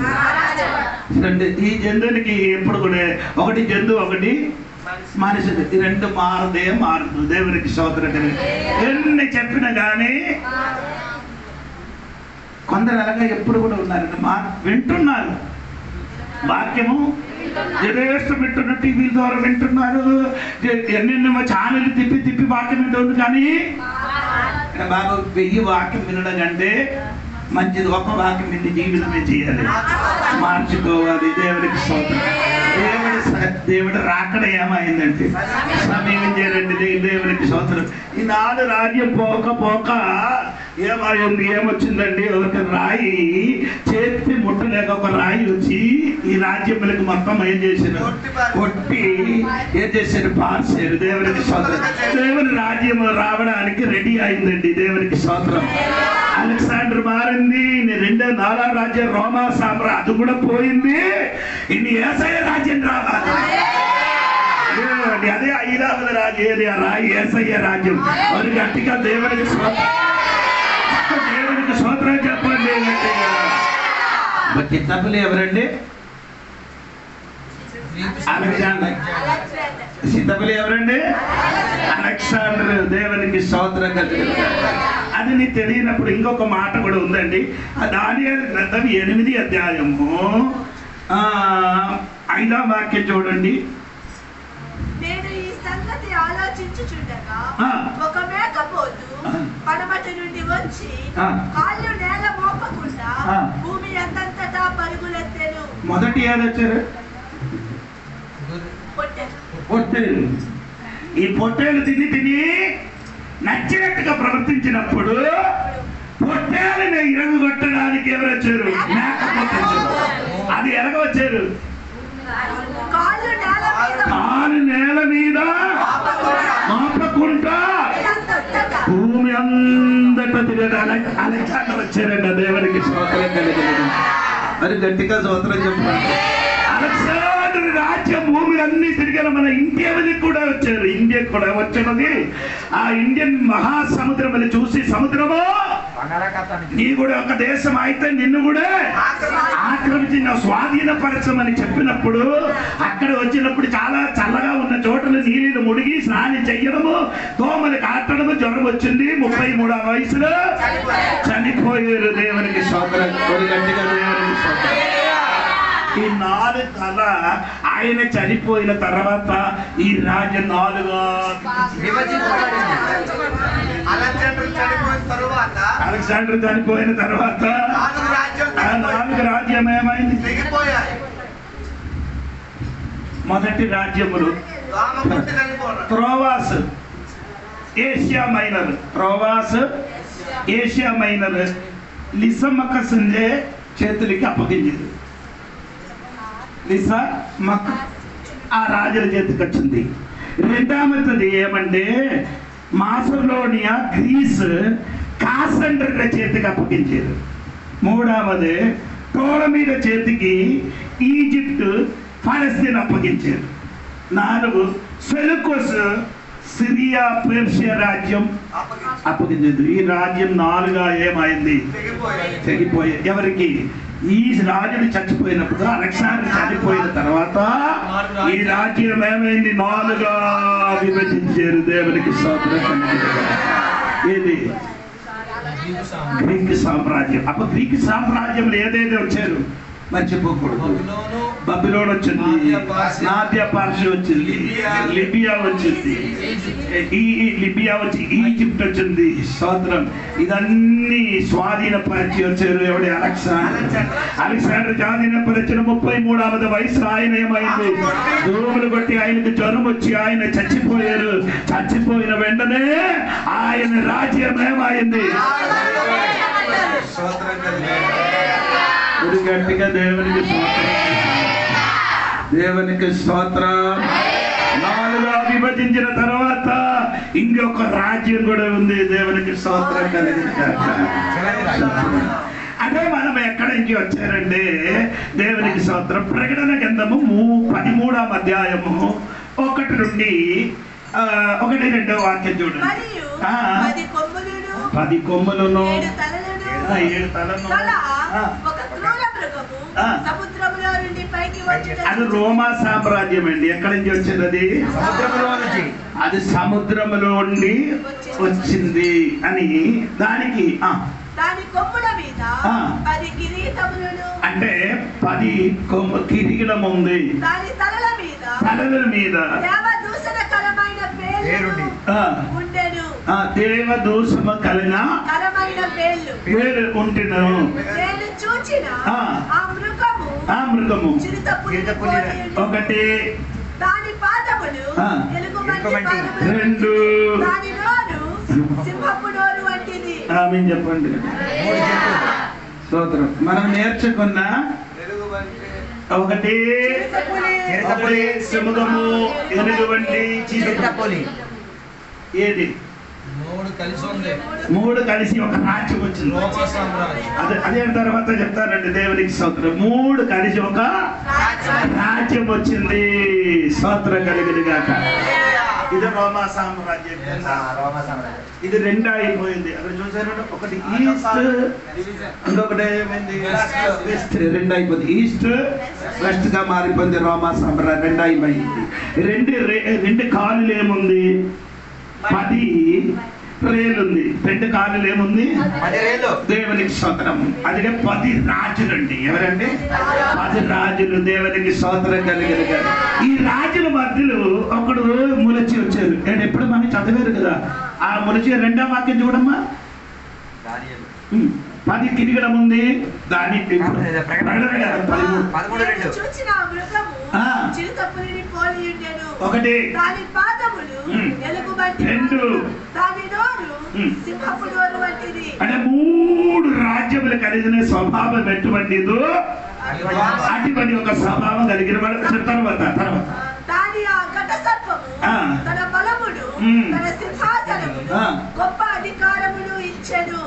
ఈ జంతువునికి ఎప్పుడు కూడా ఒకటి జంతువు, ఒకటి మనిషిది. ఈ రెండు మారదు. దేవునికి స్తోత్రం కలిగి. ఎన్ని చెప్పినా కానీ కొందరు అలాగా ఎప్పుడు కూడా ఉన్నారండి. వింటున్నారు వాక్యము, జదేష్టం వింటున్నారు, టీవీల ద్వారా వింటున్నారు, ఎన్నెన్నో ఛానల్ తిప్పి వాక్యం వింటుంది. కానీ బాగా 1000 వాక్యం వినడం కంటే మంచిది ఒక వాక్యం విని జీవితమే చేయాలి, మార్చుకోవాలి. దేవుడికి స్తోత్రం. దేవుడు రాకడ ఏమైందంటే సమయం చేయండి. దేవుడికి స్తోత్రం. ఈ 4 రాజ్యం పోక ఏమొచ్చిందండి? ఒక రాయి చేతి ముట్టలేక ఒక రాయి వచ్చి ఈ రాజ్యములకు మొత్తం ఏం చేశారు? కొట్టి ఏం చేశారు? పార్చారు. దేవునికి స్తోత్రం. దేవుని రాజ్యం రావడానికి రెడీ అయిందండి. దేవునికి స్తోత్రం. అలెగ్జాండర్ మారింది. 4వ రాజ్యం రోమా సామ్రాజ్యం, అది కూడా పోయింది. ఇన్ని యేసయ్య రాజ్యం రావాలి. అదే 5వ రాజ్యం. ఏది ఆ రాయి? యేసయ్య రాజ్యం. మరి గట్టిగా దేవునికి స్తోత్రం చెప్పండి. చిత్తపులి ఎవరండి? అలెగ్జాండర్. చిత్తపులి ఎవరండి? అలెగ్జాండర్. దేవునికి స్తోత్రం కలిగింది. అది నీకు తెలియనప్పుడు ఇంకొక మాట కూడా ఉందండి. దానియేలు గ్రంథం 8వ అధ్యాయము 5వ వాక్యం చూడండి. నేను ఈ సంగతి ఆలోచించుచుండగా ఒక మేకపోతు పడమటి నుండి వచ్చి కాళ్ళు నేల మోపకుండా భూమి అంతటా పరుగులెత్తెను. మొదటి ఏదొచ్చారు? పొట్టేలు. ఈ పొట్టేలు తిని నచ్చినట్టుగా ప్రవర్తించినప్పుడు పొట్టేలని ఇరగొట్టడానికి ఎవరు వచ్చారు? మేకపోతు వచ్చారు. అది ఎరగవచ్చారు. కాలు నేల మీద మాపకుండా భూమి అంతటా తిరగడానికి అలెగ్జాండర్ వచ్చారండి. దేవునికి స్తోత్రం కలిగింది. మరి గట్టిగా స్తోత్రం చెప్పండి. అలెగ్జాండర్ ప్రపంచ భూములన్నీ తిరిగిన మన ఇండియాకి కూడా వచ్చారు. ఇండియాకి కూడా వచ్చినది ఆ ఇండియన్ మహాసముద్రములు చూసి, సముద్రము నీ కూడా ఒక దేశం అయితే నిన్ను కూడా ఆక్రమించి స్వాధీనపరచమని చెప్పినప్పుడు అక్కడ వచ్చినప్పుడు చాలా చల్లగా ఉన్న చోటలు నీళ్ళు ముడిగి స్నానం చెయ్యడము, దోమలు కాటడము, జ్వరం వచ్చింది. 33వ వయసులో చనిపోయారు. దేవునికి స్తోత్రం. గట్టిగా దేవునికి స్తోత్రం. ఈ 4 తల ఆయన చనిపోయిన తర్వాత ఈ రాజ్యం 4గా అలెగ్జాండర్ చనిపోయిన తర్వాత 4 రాజ్యం ఏమైంది? మొదటి రాజ్యములు త్రోవాస్ ఏషియా మైనర్, త్రోవాస్ ఏషియా మైనర్ లిసమకసుండే చేతులకి అప్పగించింది. లిసమక ఆ రాజుల చేతికి వచ్చింది. రెండవది ఏమంటే మాసలోనియా గ్రీస్ కాసండ్ర చేతికి అప్పగించారు. మూడవది టోలమీద చేతికి ఈజిప్ట్ ఫలస్తీన్ అప్పగించారు. 4 సెలూకస్ సిరియా పెర్షియా రాజ్యం అప్పగించారు. ఈ రాజ్యం 4గా ఏమైంది? తెగిపోయి. ఎవరికి? ఈ రాజులు చచ్చిపోయినప్పుడు, అలెగ్జాండర్ చనిపోయిన తర్వాత ఈ రాజ్యం ఏమైంది? 4గా విభజించారు. దేవునికి స్తోత్రం. ఏది? గ్రీక్ సామ్రాజ్యం. అప్పుడు గ్రీక్ సామ్రాజ్యంలో ఏదైతే వచ్చారు మర్చిపోకూడదు. బబిలోన్ వచ్చింది, నాద్య పార్షి వచ్చింది, లిబియా వచ్చింది, లిబియా వచ్చి ఈజిప్ట్ వచ్చింది. స్తోత్రం. ఇదన్నీ స్వాధీనపరిచి వచ్చారు. ఎవడి? అలెగ్జాండర్ స్వాధీనపరిచిన 33వ వయసు ఆయన ఏమైంది? దోమలు కొట్టి ఆయనకు జ్వరం వచ్చి ఆయన చచ్చిపోయారు. చచ్చిపోయిన వెంటనే ఆయన రాజ్యం ఏమైంది? గట్టిగా దేవునికి స్తోత్రం. దేవునికి స్తోత్రం. 4గా విభజించిన తర్వాత ఇంకొక రాజ్యం కూడా ఉంది. దేవునికి స్తోత్రం కలిగింది. అంటే మనం ఎక్కడి నుంచి వచ్చారంటే దేవునికి స్తోత్రం. ప్రకటన గ్రంథము 13వ అధ్యాయము 1 నుండి 1-2 వాక్యం చూడండి. 10 కొమ్ములను 7 తలను అది రోమా సామ్రాజ్యం అండి. ఎక్కడి నుంచి వచ్చింది? అది సముద్రములో నుండి వచ్చింది అని దానికి అంటే 10 కిరీటం ఉంది. తలల మీద దేవదూషమ కలిగిన పేరు ఉంటెను. ఆ మృగము ఒకటి, దాని పాదములు 2 సింహపు నోరు వంటిది. ఆమేన్ చెప్పండి. స్తోత్రం. మనం నేర్చుకున్న ఒకటి సింహము, ఎలుగుబంటి, చీకటి. ఏది? 3 కలిసి ఒక రాజ్యం వచ్చింది. అదే తర్వాత చెప్తానండి. దేవునికి స్తోత్రం. 3 కలిసి ఒక రాజ్యం వచ్చింది. స్తోత్రం కలిగింది గాక. ఇది రోమా సామ్రాజ్యం. ఇది 2 అయిపోయింది. అక్కడ చూసారు. ఒకటి ఈస్ట్, ఇంకొకటి ఏమైంది? వెస్ట్. 2 అయిపోయింది. ఈస్ట్ వెస్ట్ గా మారిపోయింది. రోమా సామ్రాజ్యం 2 అయిపోయింది. 2 కాలులు ఏముంది? 10 రేలుంది. 2 కాలులు ఏముంది? 10 రేలు. దేవునికి స్తోత్రం. అదిగే 10 రాజులండి. ఎవరండి? 10 రాజులు. దేవునికి స్తోత్రం కలిగారు. ఈ రాజుల మధ్యలో ఒకడు ములచి వచ్చారు. ఎప్పుడు మనం చదివారు కదా. ఆ ములచి 2వ వాక్యం చూడమ్మా. 10 కిరీటం ఉంది. దాని ఒకటి, 2 అంటే 3 రాజ్యములు కలిగిన స్వభావం ఎటువంటిదో అటువంటి ఒక స్వభావం కలిగిన వాడు. తర్వాత తన బలమును, తన సింహాసనమును, గొప్ప అధికారమును ఇచ్చెను.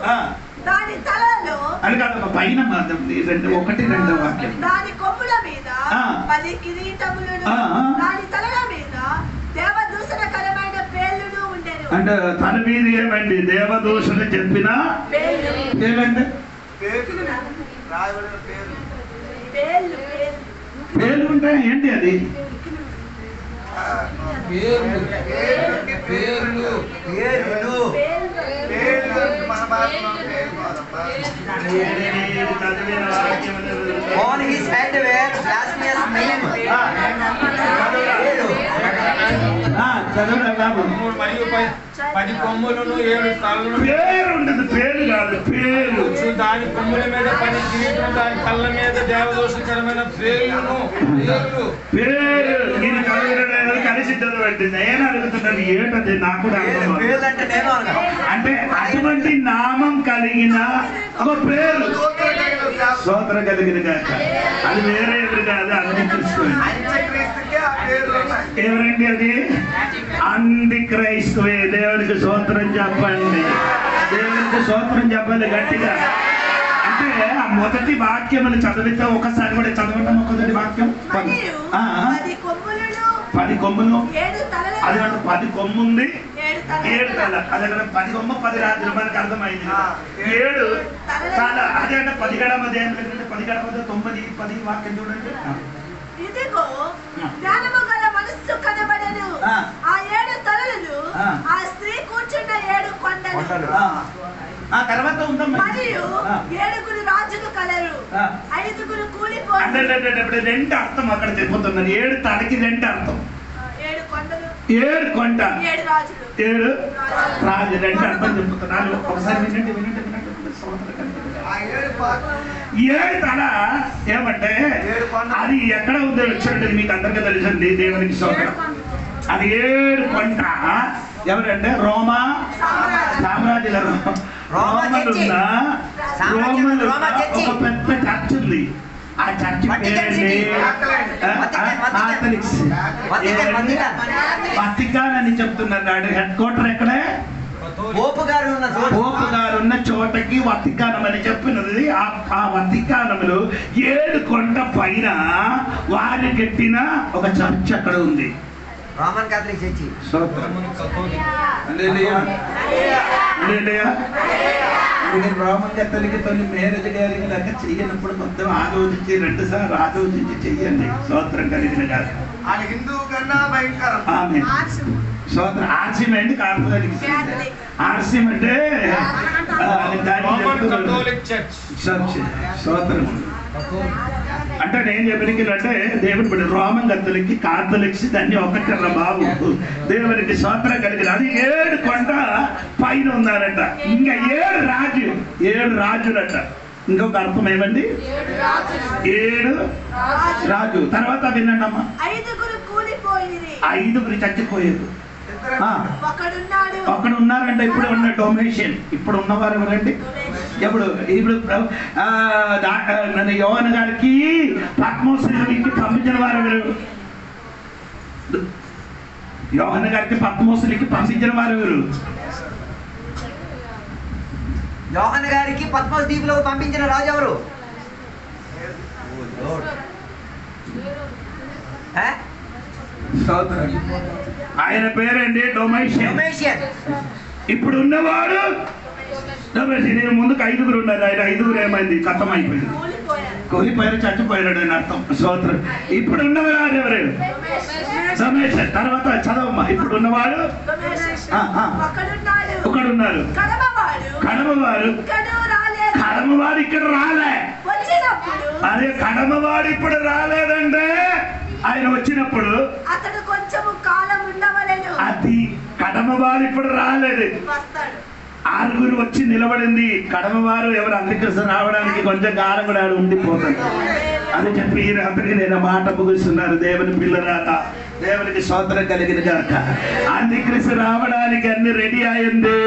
దాని తలలో అది కాదు పైన 1-2 వాక్యం. దాని కొమ్ముల మీద 10 కిరీటములను దాని తలల మీద దేవదూషణకరమైన పేర్లను ఉండెను. అంటే తన మీద ఏమండి దేవదూషణ చెప్పిన ఏమండి పేర్లు ఉంటాయి. ఏంటి అది? On his head were blasphemous names. చదవడం బాబు. మరియు 10 కొమ్ములను 7 తలలను పేరు ఉండదు, పేరు కాదు, పేరు. దాని కొమ్ముల మీద 10 కిరీటం, దాని కళ్ళ మీద దేవదోషకరమైన పేర్లు. పేరు నేను చదవడం కలిసి చదవండి. నేను అడుగుతున్నాను ఏంటది, నాకు కూడా అర్థం కాదు. అంటే అటువంటి నామం కలిగిన ఒక పేరు స్తోత్రం కలిగిన కాక అది వేరే ఎవరు కాదు, అంత్యక్రీస్తువే. ఎవరండి అది? అంత్యక్రీస్తువే. దేవునికి స్తోత్రం చెప్పండి, దేవునికి స్తోత్రం చెప్పాలి గట్టిగా. అంటే ఆ మొదటి వాక్యములు చదివితే ఒకసారి కూడా చదవడం. మొదటి వాక్యం 10 కొమ్ములు, అది 10 కొమ్ము ఉంది, 7 తల. అదే 10 కొమ్ము 10 రాజులు మనకు అర్థమైంది. 7 తల అదే అంటే 10 గడమ. 10 గడమ 9 10 వాక్యం చూడండి. ఇదిగో జ్ఞానము గల మనస్సు కనబడెను. ఆ 7 తలలు ఆ స్త్రీ కూర్చున్న 7 కొండలు. ఆ తర్వాత ఉందమ్మా. మరియు 7 రాజులు కలరు. 5 కూలిపోయి. అంటే రెండు అర్థం అక్కడ చెప్పుతున్నాను. 7 తలకి 2 అర్థం. 7 కొండలు, 7 కొండ, 7 రాజులు, 7 రాజు 2 అర్థం చెప్పుతున్నాను. ఒకసారి వినండి వినండి వినండి. 7 తల ఏమంటే అది ఎక్కడ ఉందో చూడండి, మీకు అందరికీ తెలుసండి. దేవునికి స్తోత్రం. అది 7 కొండ. ఎవరంటే రోమా సామ్రాజ్యుల రోమలున్న ఒక పెద్ద చర్చ్ ఉంది. ఆ చర్చ్ పేరండి వతికాన్ అని చెప్తున్నారు. హెడ్ క్వార్టర్ ఎక్కడే? పోపు గారు ఉన్న చోటకి వతికానం అని చెప్పినది. ఆ వతికానములో 7 కొండ పైన వారి కట్టిన ఒక చర్చ్ అక్కడ ఉంది. Roman Catholic church. రోమన్ కథలిక్తో మ్యారేజ్ గారికి లెక్క చెయ్యనప్పుడు మొత్తం ఆలోచించి 2 సార్లు ఆలోచించి చెయ్యండి. స్తోత్రం కలిగిన కాదు. హిందూ కన్నా భయంకరం. ఆమె స్తోత్రం. ఆర్సిం అంటే కార్తలిక్. ఆర్సిం అంటే చర్చ్. స్తోత్రం. అంటే నేను చెప్పడానికి అంటే దేవుని బిడ్డ రోమన్ కథలిక్ కాథలిక్స్ దాన్ని ఒకటరా బాబు. దేవునికి స్తోత్రం కలిగింది. అది 7 కొండ పైన ఉన్నారట. ఇంకా 7 రాజులట. ఇంకొక అర్థం ఏమండి? 7 రాజు. తర్వాత వినండి అమ్మా. 5 చచ్చిపోయారు. అక్కడ ఉన్నారంటే ఇప్పుడు ఉన్న డొమేషన్. ఇప్పుడు ఉన్నవారు ఎవరండి? ఇప్పుడు యోహాను గారికి పద్మోసులకి పంపించిన వారు ఎవరు? యోహాను గారికి పద్మోసులకి పంపించిన వారు ఎవరు? యోహాను గారికి పద్మోస్ దీపులో పంపించిన రాజు ఎవరు? ఆయన పేరండి డొమేషియన్. ఇప్పుడు ఉన్నవాడు డొమేషియన్. ముందుకు 5 ఉన్నారు. ఆయన 5 ఏమైంది? కథం అయిపోయింది. కోల్పోయారు, చచ్చిపోయాడు అని అర్థం. స్తోత్రం. ఇప్పుడు ఉన్నవాడు ఎవరు? డొమేషియన్. తర్వాత చదవమ్మా. ఇప్పుడు ఉన్నవాడు ఒకడున్నారు. కడమవాడు ఇక్కడ రాలే. అదే కడమవాడు ఇప్పుడు రాలేదంటే ఆయన వచ్చినప్పుడు అతడు కొంచెం కాలం ఉండవలెను. అది కడమవారు ఇప్పుడు రాలేదు. 6 వచ్చి నిలబడింది. కడమవారు ఎవరు? అంత్యక్రీస్తు రావడానికి కొంచెం కాలం కూడా ఉండిపోతుంది అని చెప్పి ఈ రాత్రికి నేను మాట ముగిస్తున్నారు. దేవుని పిల్లరాట, దేవునికి స్తోత్రం కలిగిన గాక. అంత్యక్రీస్తు రావడానికి అన్ని రెడీ అయింది.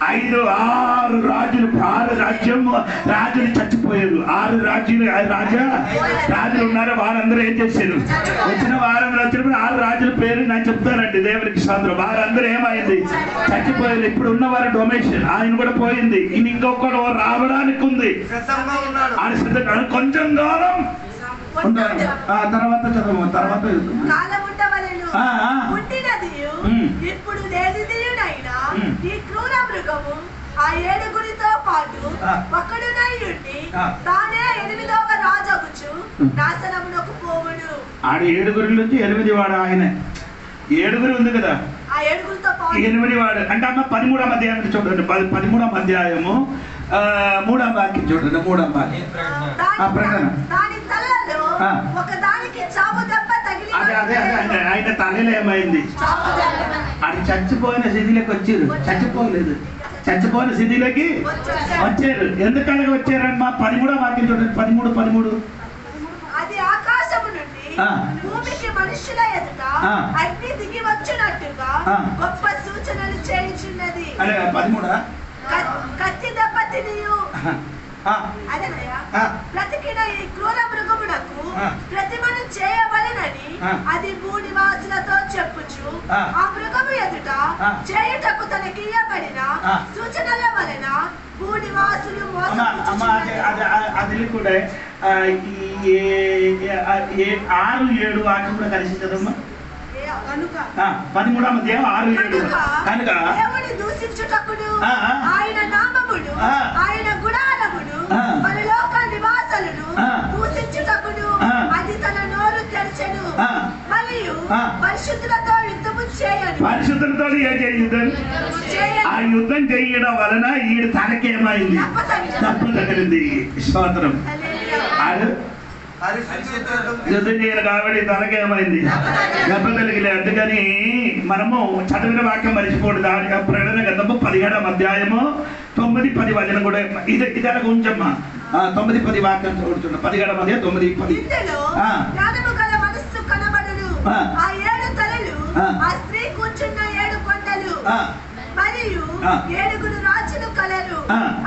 6 రాజులు 6 రాజులు చచ్చిపోయారు. 6 రాజులు ఉన్నారు. వారందరూ ఏం చేశారు? వచ్చిన వారంలో వచ్చినప్పుడు 6 రాజుల పేరు నేను చెప్తానండి. దేవునికి స్తోత్రం. వారందరూ ఏమైంది? చచ్చిపోయారు. ఇప్పుడు ఉన్నవారు డొమేషన్. ఆయన కూడా పోయింది. ఇంకొకడు రావడానికి ఉంది. కొంచెం కాలం తర్వాత చదవ తర్వాత కాలం ఉండవలెను పుట్టినదియు ఇప్పుడు లేనిదియునైనా ఈ క్రూర మృగము ఆ ఏడుగురితో పాటు ఒకడునై ఉండి తానే 8వ రాజగుచు నాశనమునకు పోవును. ఆడ 7 నుంచి 8 వాడు ఆయన 7 ఉంది కదా, ఆ 7 పాటు 8 వాడు అంటే అమ్మ 13వ అధ్యాయం చూడండి, 13వ అధ్యాయము 3వ వాక్యం చూడండి. 3వ వాక్యం దాని తలలో ఒక దానికి చావు దెబ్బ తగిలి అదే ఆయన తలలో ఏమైంది, అది చచ్చిపోయిన స్థితిలోకి వచ్చారు. చచ్చిపోలేదు, చచ్చిపోయిన స్థితిలోకి వచ్చారు. ఎందుకనగా వచ్చారమ్మా 13వ వాక్యం చూడండి. 13 అది ఆకాశము నుండి భూమికి మనుషుల ఎదుట అగ్ని దిగి వచ్చినట్టుగా గొప్ప సూచనలు చేయుచున్నది. అదే 13 కత్తి దెబ్బ తినియు బ్రతికిన ఈ క్రూర మృగమునకు ప్రతిమను చేయవలెనని అది భూనివాసులతో చెప్పుచు ఆ మృగము ఎదుట చేయుటకు తనకియ్యబడిన సూచనల వలన భూనివాసులు అది కూడా 6-7 వాక్యం కూడా కలిసి కదమ్మా. 13వ అధ్యాయం 6-7 కనుక దేవుని దూషించుటకును ఆయన నామమును ఆయన గుణాలమును పరలోక నివాసులను దూషించుటకును అది తన నోరు తెరచెను మరియు పరిశుద్ధులతో యుద్ధము చేయను. పరిశుద్ధులతో ఆ యుద్ధం చేయడం వలన ఈడు తనకేమైంది, తప్పు తగిలింది. స్తోత్రం. యుద్ధం చేయను కాబట్టి తనకేమైంది, దెబ్బ తగిలి. అందుకని మనము చదివిన వాక్యం మరిచిపోడు. దాని ప్రకటన గ్రంథము 17వ అధ్యాయము 9-10 వచనం కూడా ఇది అలా ఉంచమ్మా. 9-10 వాక్యం చూడుతున్నా. 17వ అధ్యాయం 9-10. ఆ 7 తలలు ఆ స్త్రీ కూర్చున్న 7 కొండలు మరియు 7 రాజులు కలరు.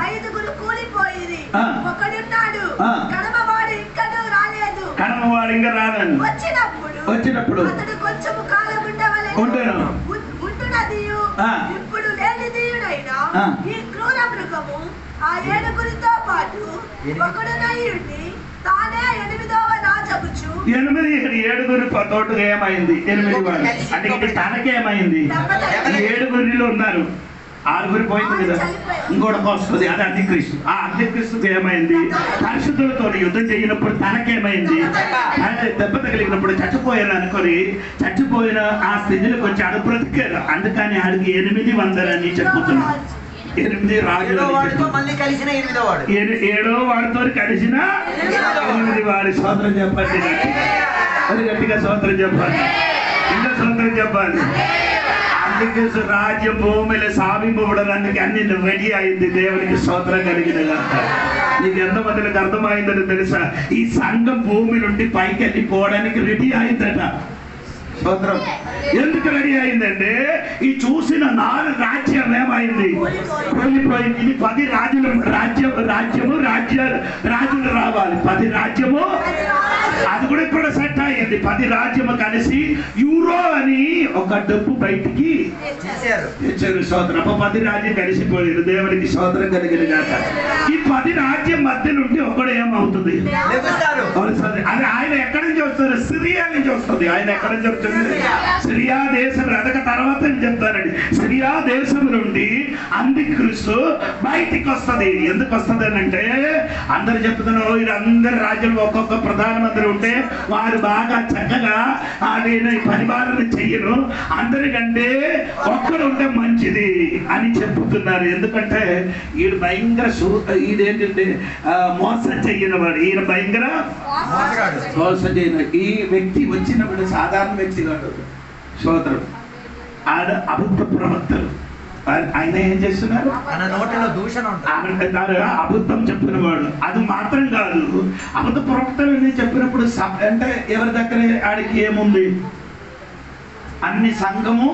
5 కూలిపోయిరి, ఒకడున్నాడు కడమవాడు ఇంకనూ రాలేదు. కడమవాడు ఇంకా రాలేదు. వచ్చినప్పుడు అతడు కొంచెము కాలం ఉండవలెను. ఉంటున్నదియు ఇప్పుడు లేనిదియునైనా ఈ క్రూర మృగము ఆ 7 పాటు ఒకడునై ఉండి తానే 8వ రాజగుచు. 7 తోటగా ఏమైంది, 8 వాడు అంటే ఇప్పుడు తనకేమైంది. 7 ఉన్నారు, 6 పోయింది కదా, ఇంకోటి వస్తుంది. అది అంత్యక్రీస్తు. ఆ అంత్యక్రీస్తుకి ఏమైంది, పరిశుద్ధులతో యుద్ధం చేయనప్పుడు తనకేమైంది, దెబ్బ తగిలినప్పుడు చచ్చిపోయారు అనుకొని చచ్చిపోయిన ఆ స్థితిలోకి వచ్చి ఆడు బ్రతికారు. అందుకని ఆడికి 800 అని చెప్పుతున్నాడు. 8 రాజులు మళ్ళీ కలిసిన 8వ వాడు, 7వ వాడితో కలిసిన 8 వాడి సోదరం చెప్పండి. అది గట్టిగా సోదరం చెప్పాలి, ఇంకా సోదరం చెప్పాలి. అందుకే రాజ్యం భూమిలో సాధింపబడడానికి అన్ని రెడీ అయింది. దేవునికి స్తోత్రం కలిగిన నీకు ఎంతమందికి అర్థమైందని తెలుసా? ఈ సంఘం భూమి నుండి పైకి వెళ్ళిపోవడానికి రెడీ అయిందట. స్తోత్రం. ఎందుకు రెడీ అయిందంటే ఈ చూసిన 4 రాజ్యం ఏమైంది, కోల్పోయింది. ఇది 10 రాజ్యము రాజులు రావాలి. 10 రాజ్యము అది కూడా ఇప్పుడు సెట్ అయ్యింది. 10 రాజ్యము కలిసి యూరో అని ఒక డబ్బు బయటికి తెచ్చారు. స్తోత్రం. 10 రాజ్యం కలిసిపోయారు. దేవునికి స్తోత్రం కలిగిన గాక. ఈ 10 రాజ్యం మధ్య నుండి ఒకడు ఏమవుతుంది, అది ఆయన ఎక్కడి నుంచి వస్తారు, సిరియా నుంచి వస్తుంది. ఆయన ఎక్కడి నుంచి వస్తుంది, సిరియా దేశం. అదొక తర్వాత నేను చెప్తానండి. సిరియా దేశం నుండి అంత్యక్రీస్తు బయటికి వస్తుంది. ఎందుకు వస్తుంది అని అంటే అందరు చెప్తున్నారు, వీరందరి రాజ్యంలో ఒక్కొక్క ప్రధానమంత్రి ఉంటే వారు బాగా చక్కగా పరిపాలన చెయ్యను, అందరికంటే ఒక్కడు ఉంటే మంచిది అని చెప్తున్నారు. ఎందుకంటే ఈయన భయంకర ఇదేంటంటే మోసం చెయ్యని వాడు. ఈయన భయంకర మోసం చేయను. ఈ వ్యక్తి వచ్చినప్పుడు సాధారణ వ్యక్తి కాదు. సోదరుడు ఆడ అబద్ధ ప్రవక్తలు. ఆయన ఏం చేస్తున్నారు, అబద్ధం చెప్పిన వాడు. అది మాత్రం కాదు, అబద్ధ ప్రవక్తలు చెప్పినప్పుడు అంటే ఎవరి దగ్గర ఆడికి ఏముంది, అన్ని సంఘము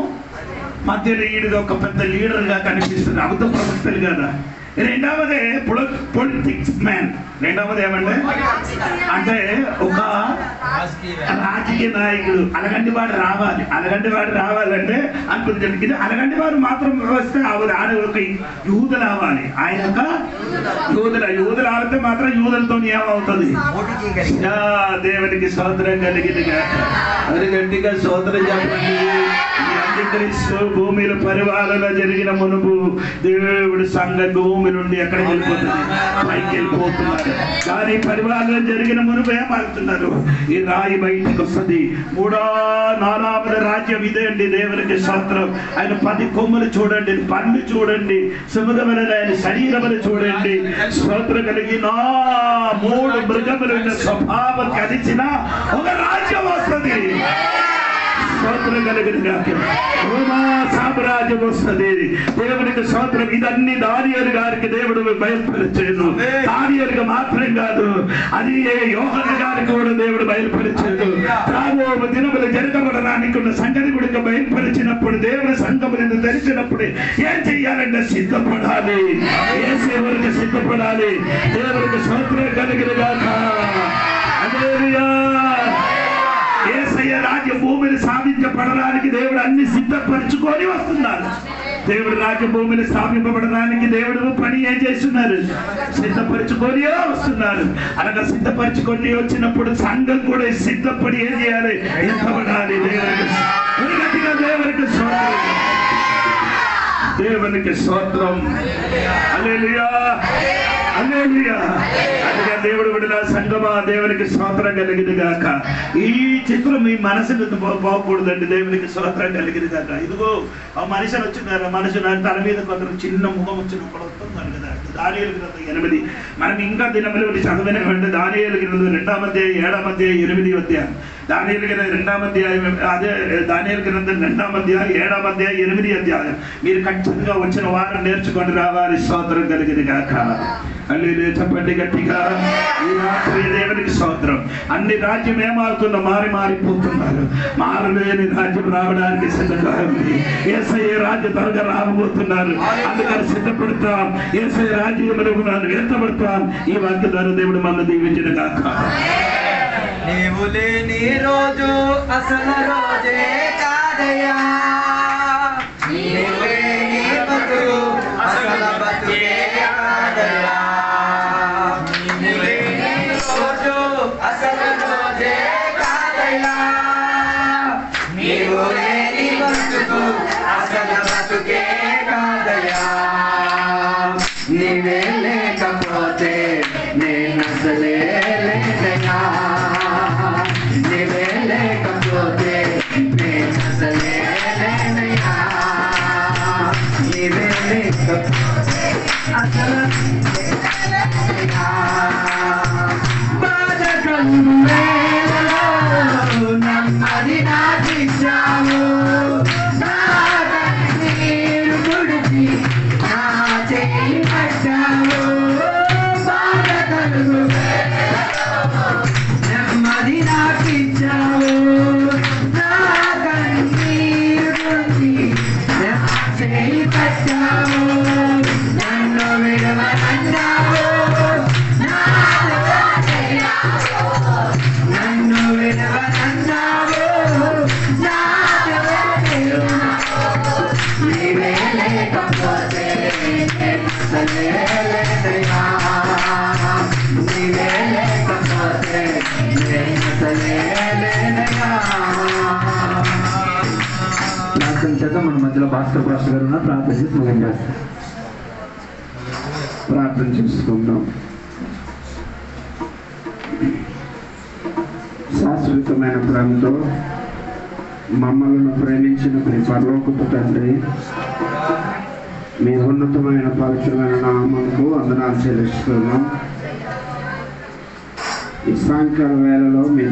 మధ్యలో ఈడుగా ఒక పెద్ద లీడర్ గా కనిపిస్తుంది. అబద్ధ ప్రవక్తలు కదా. రెండవదే పొలిటిక్స్ మ్యాన్. రెండవది ఏమంటే అంటే ఒక రాజకీయ నాయకుడు అలగంటి వాడు రావాలంటే అనుకుంటుంది. అలగంటి వారు మాత్రం వస్తే ఆయన ఒక యూదులు రావాలి. ఆయన ఒక యూదులు ఆడితే మాత్రం యూదులతో ఏమవుతుంది? దేవునికి స్తోత్రం కలిగిందిగా. అది గట్టిగా స్తోత్రం చెప్పండి. క్రీస్తు భూమిలో పరిపాలన జరిగిన మునుపు దేవుడు సంఘ భూమి నుండి ఎక్కడికి వెళ్ళిపోతుంది? పైకి వెళ్ళిపోతున్నారు. కానీ పరిపాలన జరిగిన మునుపు ఏమాడుతున్నారు? ఈ రాయి బయటికి వస్తుంది. 4వ రాజ్యం ఇదే అండి. దేవునికి స్తోత్రం. ఆయన 10 కొమ్ములు చూడండి, పన్ను చూడండి, సుముఖమైన ఆయన శరీరములు చూడండి. స్తోత్రం కలిగిన 3 మృగములు స్వభావం కలిసిన ఒక రాజ్యం వస్తుంది. స్తోత్రం కలిగిన రోమా సామ్రాజ్యం వస్తుంది. దేవునికి స్తోత్రం. ఇదన్నీ దానియేలు గారికి దేవుడు బయలుపరిచాడు. దానియేలుగా మాత్రం కాదు, అది యోహాను గారికి కూడా దేవుడు బయలుపరిచాడు. రాబోయే దినములు జరగబడడానికి ఉన్న సంగతి కూడా బయలుపరిచినప్పుడు దేవుడు సంఘములను తెలిసినప్పుడు ఏం చెయ్యాలంటే సిద్ధపడాలి. ఏ సేవలకు సిద్ధపడాలి. దేవునికి స్తోత్రం కలిగిన గాక. హల్లెలూయా. యేసయ్య రాజ్య భూమిని సాధించబడడానికి దేవుడు అన్ని సిద్ధపరచుకొని వస్తున్నారు. దేవుడు రాజ్య భూమిని స్థాపింపబడడానికి దేవుడు పని ఏం చేస్తున్నారు? సిద్ధపరచుకొని వస్తున్నారు. అనగా సిద్ధపరచుకొని వచ్చినప్పుడు సంఘం కూడా సిద్ధపడి ఏం చేయాలి? ఎత్తబడాలి. దేవునికి స్తోత్రం. దేవునికి స్తోత్రం. హల్లెలూయా, హల్లెలూయా. అందుకే దేవుడు విడుదల సంగమా దేవునికి స్తోత్రం కలిగింది గాక. ఈ చిత్రం మీ మనసును పోకూడదండి. దేవునికి స్తోత్రం కలిగింది గాక. ఇదిగో ఆ మనిషిని వచ్చినారు. మనుషులు తన మీద కొందరు చిన్న ముఖం వచ్చినప్పుడు వస్తున్నారు కదా. దానియేలు గ్రంథం 8 మనం ఇంకా దినములు చదివిన వెంటనే దానియేలు గ్రంథం 2వ అధ్యాయం 7వ అధ్యాయం 8వ అధ్యాయం దానియేలు గ్రంథం 2వ అధ్యాయం అదే దానియేలు గ్రంథం 2వ అధ్యాయం 7వ అధ్యాయం 8వ అధ్యాయం మీరు ఖచ్చితంగా వచ్చిన వారు నేర్చుకొని రావాలి. స్తోత్రం కలిగింది గాక. హల్లెలూయా. చెప్పండి గట్టిగా. ఈ రాత్రి దేవునికి స్తోత్రం. అన్ని రాజ్యం ఏమారుతుందో మారిపోతున్నారు. మారలేని రాజ్యం రావడానికి సిద్ధంగా ఉంది. యేసయ్య రాజ్యం త్వరగా రాబోతున్నారు. అందుకని సిద్ధపడతాం. యేసయ్య రాజ్యములో ఎత్తబడతాం. ఈ వాక్య ద్వారా దేవుడు మన దీవించిన గాక. నీవు లేని రోజు అసలు రోజే కాదయ్యా. నీవు లేని బతుకు అసలు బతుకే కాదయ్యా. నీవు లేని రోజు అసలు రోజే కాదయ్యా. నీవు లేని బతుకు అసలు బతుకే కాదయ్యా. నీవే లేకపోతే నేను అసలే లేనయ్యా. నీవే లేకపోతే నేను అసలే లేనయ్యా. నీవే లేకపోతే అసలు లేనయ్యా. బాధకము వేళలో నెమ్మది నాకిచ్చావు. నా కన్నీరు తుడిచి నా చేయి పట్టావు. బాధకము నెమ్మది నాకిచ్చావు. నా కన్నీరు తుడిచి నా చేయి పట్టావు. నన్ను విడవనన్నావు. నన్ను విడవనన్నావు. నీవే లేకపోతే అసలే లేనయ్యా. నీవే లేకపోతే అసలే లేనయ్యా. ప్రార్థన చేద్దాం. మన మధ్యలో భాస్కర్ పాస్టర్ గారు ఉన్నారు. ప్రార్థన చేసి మనం చేస్తాం. ప్రార్థన చేసుకుందాం. శాశ్వతమైన ప్రేమతో మమ్మల్ని ప్రేమించిన మీ పరలోకపు తండ్రి, మీ ఉన్నతమైన పవిత్రమైన నామమునకు వందనాలు చెల్లిస్తున్నాం. ఈ సాయంకాల వేళలో మీ